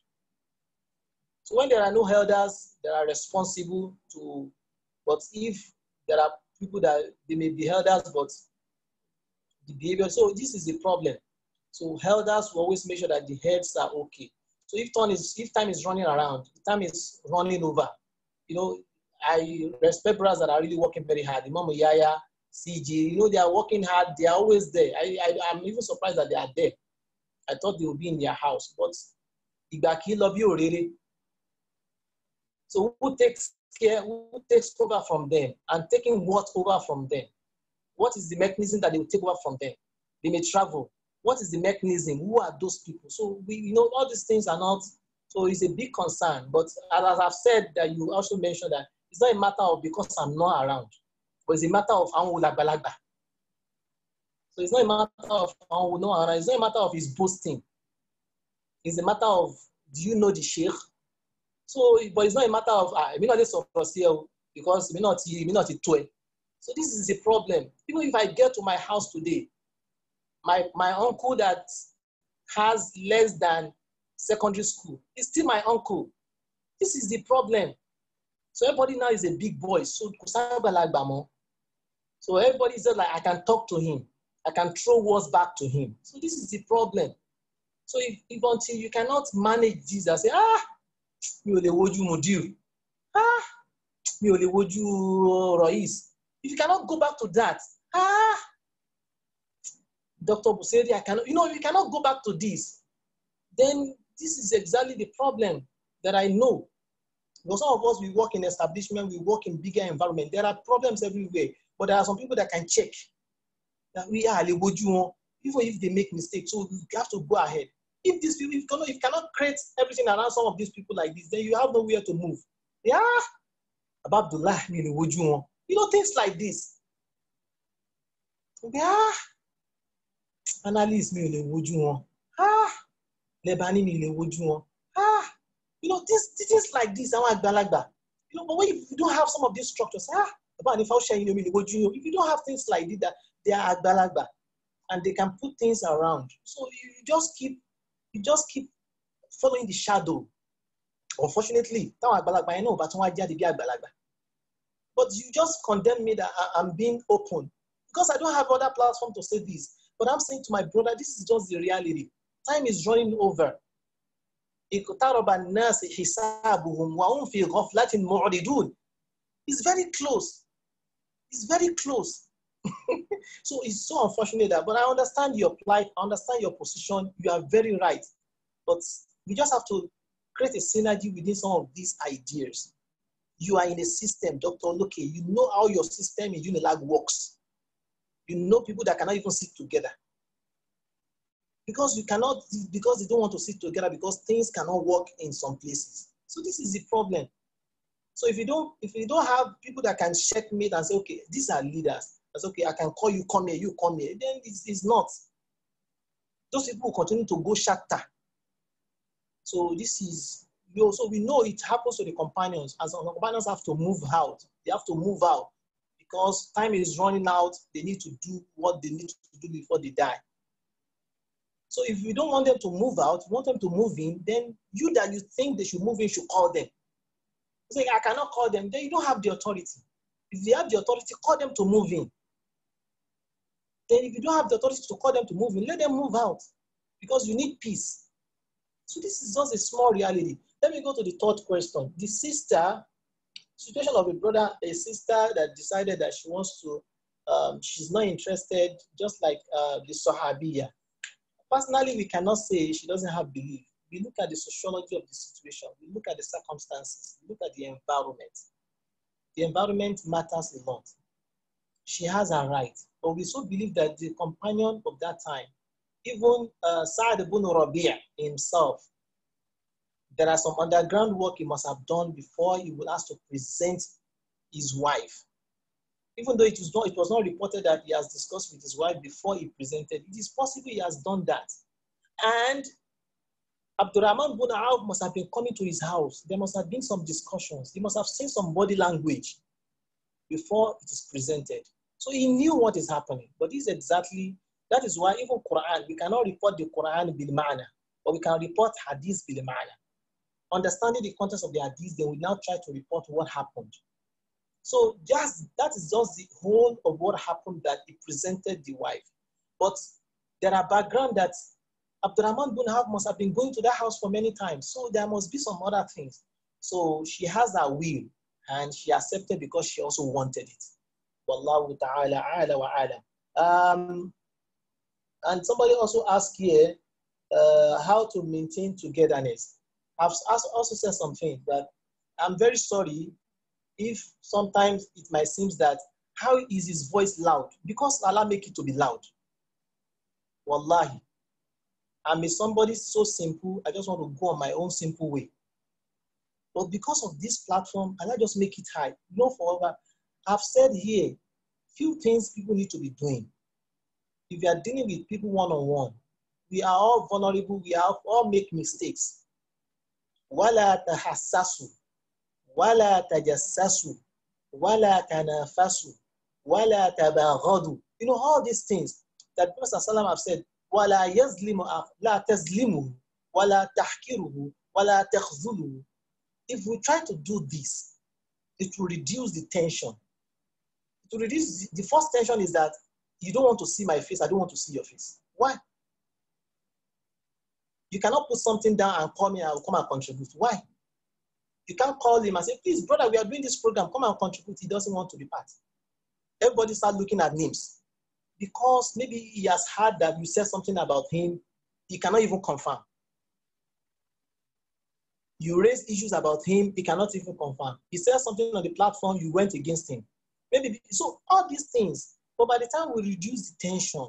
So when there are no elders, they are responsible to, but if there are people that they may be elders, but the behavior, so this is the problem. So elders will always make sure that the heads are okay. So if time is running around, if time is running over, you know, I respect brothers that are really working very hard. Imam Yaya, CG, you know, they are working hard. They are always there. I'm even surprised that they are there. I thought they would be in their house, but Ibaki love you already. So who takes care, who takes over from them, and taking what over from them? What is the mechanism that they will take over from them? They may travel. What is the mechanism? Who are those people? So we know all these things are not, so it's a big concern. But as I've said, that you also mentioned that it's not a matter of because I'm not around, but it's a matter of balagba. So it's not a matter of it's not a matter of his boasting. It's a matter of, do you know the sheikh? So, but it's not a matter of I mean not this because me not a toy. So this is a problem. Even if I get to my house today, my uncle that has less than secondary school is still my uncle. This is the problem. So everybody now is a big boy. So everybody is just like, I can talk to him. I can throw words back to him. So this is the problem. So if until you cannot manage this and say, mi ò lè wojú Mudir, mi ò lè wojú Rais. If you cannot go back to that, Dr. BUSAYRY, I cannot, if you cannot go back to this, then this is exactly the problem that I know. Because some of us, we work in establishment, we work in bigger environment. There are problems everywhere, but there are some people that can check. That we are even if they make mistakes, so we have to go ahead. If these people, if you cannot create everything around some of these people like this, then you have nowhere to move. Yeah, Abdullah, things like this. Yeah, analyst Lebani things like this. But when you don't have some of these structures, if you don't have things like this, that they are agbalagba and they can put things around. So you just keep following the shadow. Unfortunately, I know, but you just condemn me that I'm being open because I don't have other platform to say this. But I'm saying to my brother, this is just the reality. Time is running over. It's very close. It's very close. So it's so unfortunate that, but I understand your plight, I understand your position, you are very right. But we just have to create a synergy within some of these ideas. You are in a system, Dr. Loke, you know how your system in Unilag works. You know people that cannot even sit together. Because they don't want to sit together because things cannot work in some places. So this is the problem. So if you don't have people that can checkmate and say, okay, these are leaders. That's okay, I can call you, come here, you come here. Then it's not. Those people will continue to go shatter. So this is, so we know it happens to the companions. As the companions have to move out. They have to move out because time is running out. They need to do what they need to do before they die. So if you don't want them to move out, you want them to move in, then you that you think they should move in should call them. It's like, I cannot call them. Then you don't have the authority. If you have the authority, call them to move in. Then if you don't have the authority to call them to move in, let them move out because you need peace. So this is just a small reality. Let me go to the third question. The situation of a sister that decided that she wants to, she's not interested, just like the Sahabiya. Personally, we cannot say she doesn't have belief. We look at the sociology of the situation. We look at the circumstances. We look at the environment. The environment matters a lot. She has a right. But we so believe that the companion of that time, even Sa'ad ibn Rabi' himself, there are some underground work he must have done before he would ask to present his wife. Even though it was not reported that he has discussed with his wife before he presented, it is possible he has done that. And Abdurrahman ibn Auf must have been coming to his house. There must have been some discussions. He must have seen some body language before it is presented. So he knew what is happening. But that is why even Quran, we cannot report the Quran bil ma'na, but we can report hadith bil ma'na. Understanding the context of the hadith, then we now try to report what happened. So that is just the whole of what happened, that he presented the wife. But there are background that Abdurrahman ibn Auf must have been going to that house for many times. So there must be some other things. So she has her will and she accepted because she also wanted it. Wallahu ta'ala ala wa alam. And somebody also asked here how to maintain togetherness. I've also said something, but I'm very sorry if sometimes it might seem that how is his voice loud? Because Allah make it to be loud. Wallahi, I'm somebody so simple, I just want to go on my own simple way. But because of this platform, and I just make it high. Forever, I've said here, few things people need to be doing. If you are dealing with people one-on-one, we are all vulnerable, we all make mistakes. Wala tahassasu, wala tajassasu, wala tanafasu, wala tabaghadu. All these things that Prophet ﷺ have said, wala yazlimu, la tazlimu, wala tahkiruhu, wala takhzuluhu. If we try to do this, it will reduce the tension. It will reduce the first tension is that you don't want to see my face, I don't want to see your face. Why? You cannot put something down and call me, I will come and contribute. Why? You can't call him and say, please, brother, we are doing this program, come and contribute. He doesn't want to be part. Everybody start looking at names. Because maybe he has heard that you said something about him, he cannot even confirm. You raise issues about him, he cannot even confirm. He said something on the platform, you went against him. Maybe so all these things. But by the time we reduce the tension,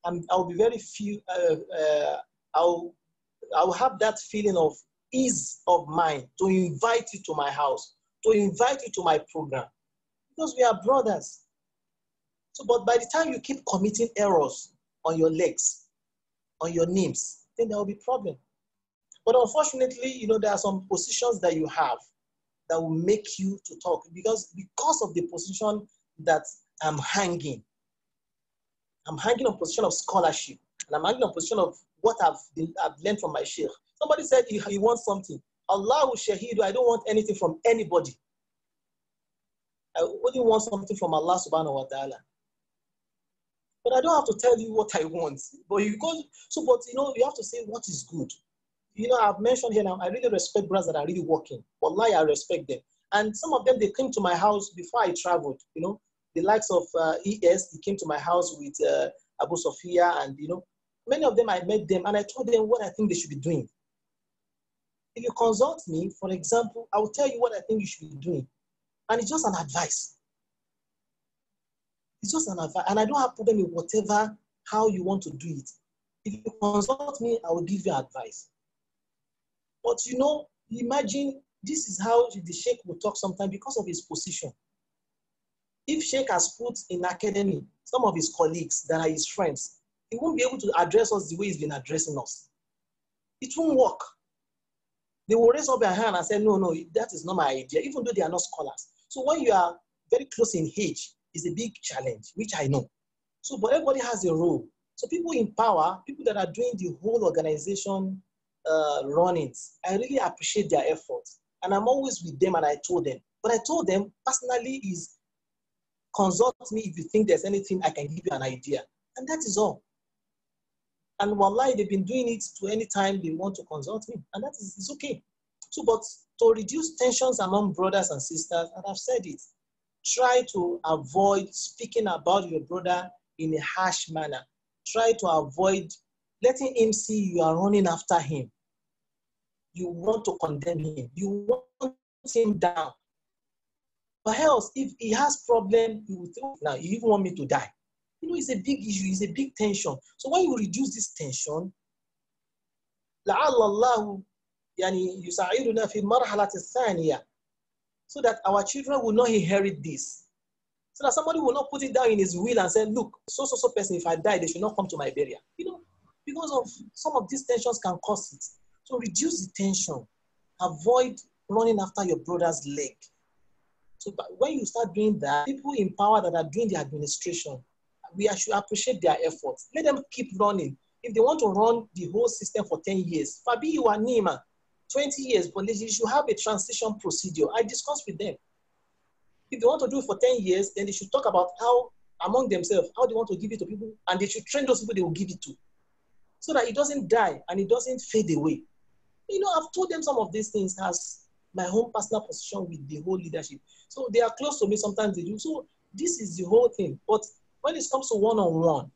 I'll be very few. I'll have that feeling of ease of mind to invite you to my house, to invite you to my program, because we are brothers. So, but by the time you keep committing errors on your legs, on your names, then there will be problem. But unfortunately, there are some positions that you have that will make you to talk because of the position that I'm hanging. I'm hanging on position of scholarship, and I'm hanging on position of what I've learned from my sheikh. Somebody said he wants something. Allah will shaheed, I don't want anything from anybody. I only want something from Allah subhanahu wa ta'ala. But I don't have to tell you what I want. But you have to say what is good. I've mentioned here now, I really respect brothers that are really working. Wallahi, I respect them. And some of them, they came to my house before I traveled. The likes of ES, they came to my house with Abu Sophia, and many of them, I met them and I told them what I think they should be doing. If you consult me, for example, I will tell you what I think you should be doing. And it's just an advice. It's just an advice. And I don't have problem with how you want to do it. If you consult me, I will give you advice. But imagine this is how the sheikh will talk sometimes because of his position. If sheikh has put in academy some of his colleagues that are his friends, he won't be able to address us the way he's been addressing us. It won't work. They will raise up their hand and say, no, that is not my idea, even though they are not scholars. So when you are very close in age, it's a big challenge, which I know. So, but everybody has a role. So people in power, people that are doing the whole organization runnings, I really appreciate their efforts. And I'm always with them, and I told them. But I told them personally is consult me if you think there's anything I can give you an idea. And that is all. And wallahi, they've been doing it to any time they want to consult me. And that is it's okay. So, but to reduce tensions among brothers and sisters, and I've said it, try to avoid speaking about your brother in a harsh manner. Try to avoid letting him see you are running after him. You want to condemn him. You want him down. But else, if he has problem, he will think, now you even want me to die. It's a big issue, it's a big tension. So when you reduce this tension, لعل الله يعني يساعدنا في المرحلة الثانية, so that our children will not inherit this. So that somebody will not put it down in his will and say, look, so person, if I die, they should not come to my burial. Because of some of these tensions can cause it. So reduce the tension. Avoid running after your brother's leg. So when you start doing that, people in power that are doing the administration, we should appreciate their efforts. Let them keep running. If they want to run the whole system for 10 years, Fabi, you are Nima, 20 years, but they should have a transition procedure. I discussed with them. If they want to do it for 10 years, then they should talk about how, among themselves, how they want to give it to people, and they should train those people they will give it to, so that it doesn't die and it doesn't fade away. I've told them some of these things as my own personal position with the whole leadership. So they are close to me, sometimes they do. So this is the whole thing. But when it comes to one-on-one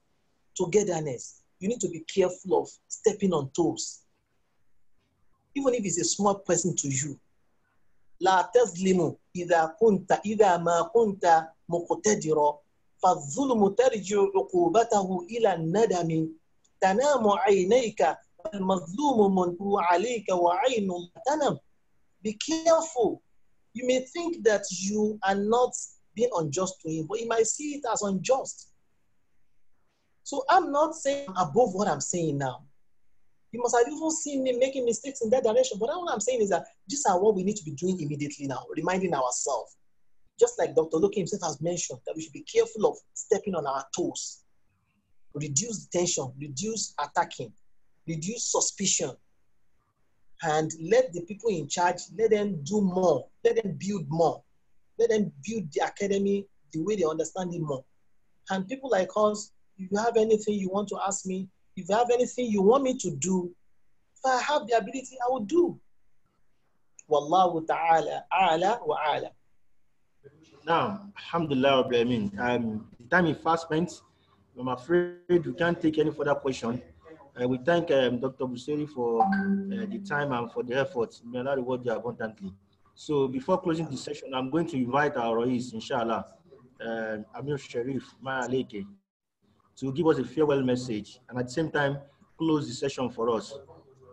togetherness, you need to be careful of stepping on toes. Even if it's a small person to you. La tazlimu idha ma kunta muqtadira فالظلم ترجع عقوبته إلى الندم تنام عينيك والمظلوم منه عليك وعين تنم. Be careful. You may think that you are not being unjust to him, but you might see it as unjust. So I'm not saying I'm above what I'm saying now. You must have even seen me making mistakes in that direction. But all I'm saying is that these are what we need to be doing immediately now, reminding ourselves. Just like Dr. Loki himself has mentioned, that we should be careful of stepping on our toes. Reduce tension, reduce attacking, reduce suspicion, and let the people in charge, let them do more, let them build more, let them build the academy the way they understand it more. And people like us, if you have anything you want to ask me, if you have anything you want me to do, if I have the ability, I will do. Wallahu ta'ala a'la wa a'la. Now, alhamdulillah, the time is fast spent. I'm afraid we can't take any further question. We thank Dr. BUSAYRY for the time and for the effort. May Allah reward you abundantly. So before closing the session, I'm going to invite our Rais, inshallah, Amir Sharif Maaleke, to give us a farewell message and at the same time close the session for us.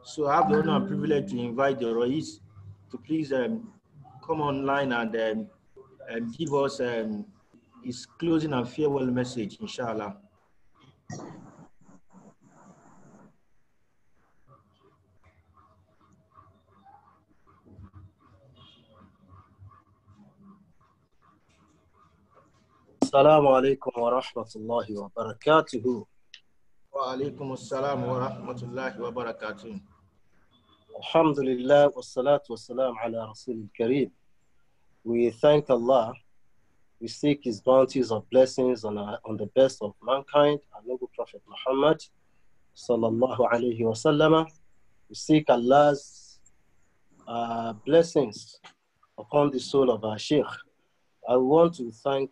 So I have the honor and privilege to invite the Rais to please come online and give us his closing and farewell message, inshallah. Assalamu alaikum wa rahmatullahi wa barakatuhu. Wa alaikum assalam wa rahmatullahi wa barakatuh. Alhamdulillah wa salatu wa salam ala Rasul Kareem. We thank Allah. We seek His bounties of blessings on the best of mankind, our noble Prophet Muhammad sallallahu alayhi wa sallam. We seek Allah's blessings upon the soul of our Sheikh. I want to thank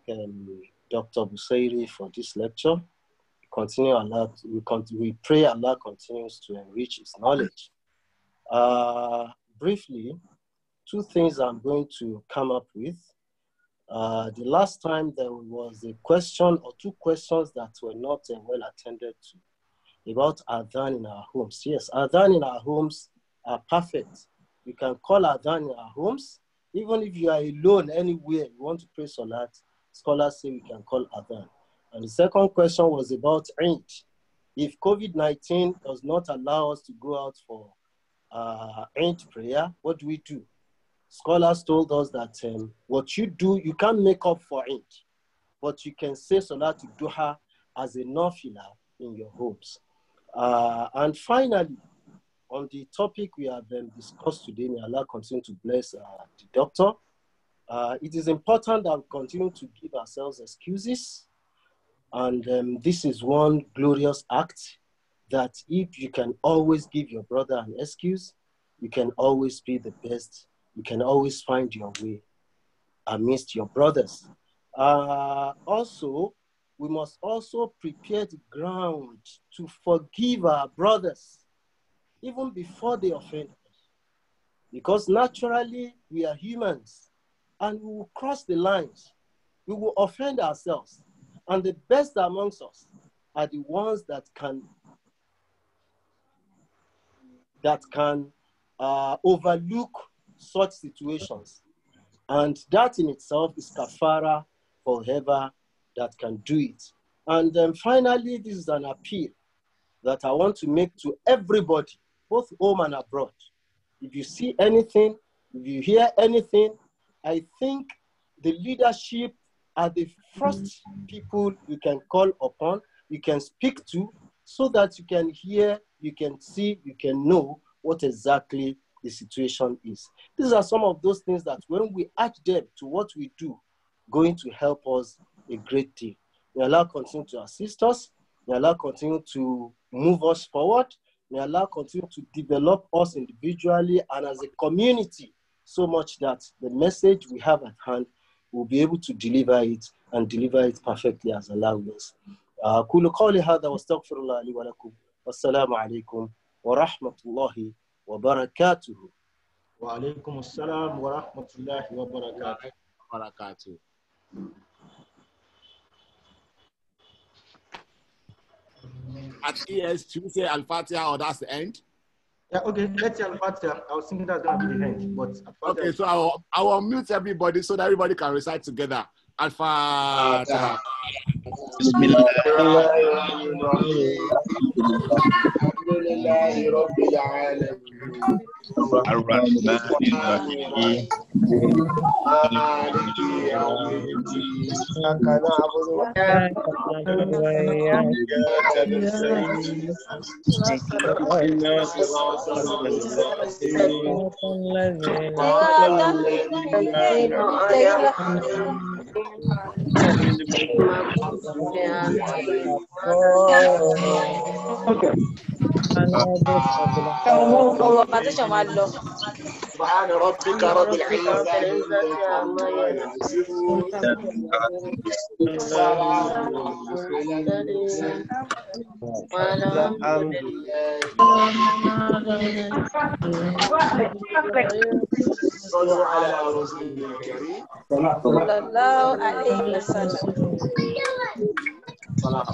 Dr. BUSAYRY for this lecture. We pray Allah continues to enrich his knowledge. Briefly, two things I'm going to come up with. The last time there was a question or two questions that were not well attended to about adhan in our homes. Yes, adhan in our homes are perfect. You can call adhan in our homes. Even if you are alone anywhere, you want to pray salat, scholars say we can call adhan. And the second question was about Eid. If COVID-19 does not allow us to go out for Eid prayer, what do we do? Scholars told us that what you do, you can't make up for Eid, but you can say salat duha as a nafila in your homes. And finally, on the topic we have discussed today, may Allah continue to bless the doctor. It is important that we continue to give ourselves excuses. And this is one glorious act that if you can always give your brother an excuse, you can always be the best. You can always find your way amidst your brothers. Also, we must also prepare the ground to forgive our brothers even before they offend us. Because naturally, we are humans and we will cross the lines. We will offend ourselves. And the best amongst us are the ones that can overlook such situations. And that in itself is kafara for whoever that can do it. And then finally, this is an appeal that I want to make to everybody, both home and abroad. If you see anything, if you hear anything, I think the leadership are the first people you can call upon, you can speak to, so that you can hear, you can see, you can know what exactly the situation is. These are some of those things that when we add them to what we do, going to help us a great deal. May Allah continue to assist us. May Allah continue to move us forward. May Allah continue to develop us individually and as a community so much that the message we have at hand will be able to deliver it and deliver it perfectly as Allah wills. أقول قولي هذا واستغفر الله لي ولكم والسلام عليكم ورحمة الله وبركاته. وعليكم السلام ورحمة الله وبركاته. at ES, should we say Al-Fatiha or that's the end? Yeah, okay, let's say Al-Fatiha. I was thinking that's going to be the end, but Al-Fatiha. Okay, so I will mute everybody so that everybody can recite together. Al-Fatiha. سبحان ربك رب العزة عما يصفون والسلام على المرسلين والحمد لله صلوا على رسولنا الكريم صلى الله عليه وسلم. صلاة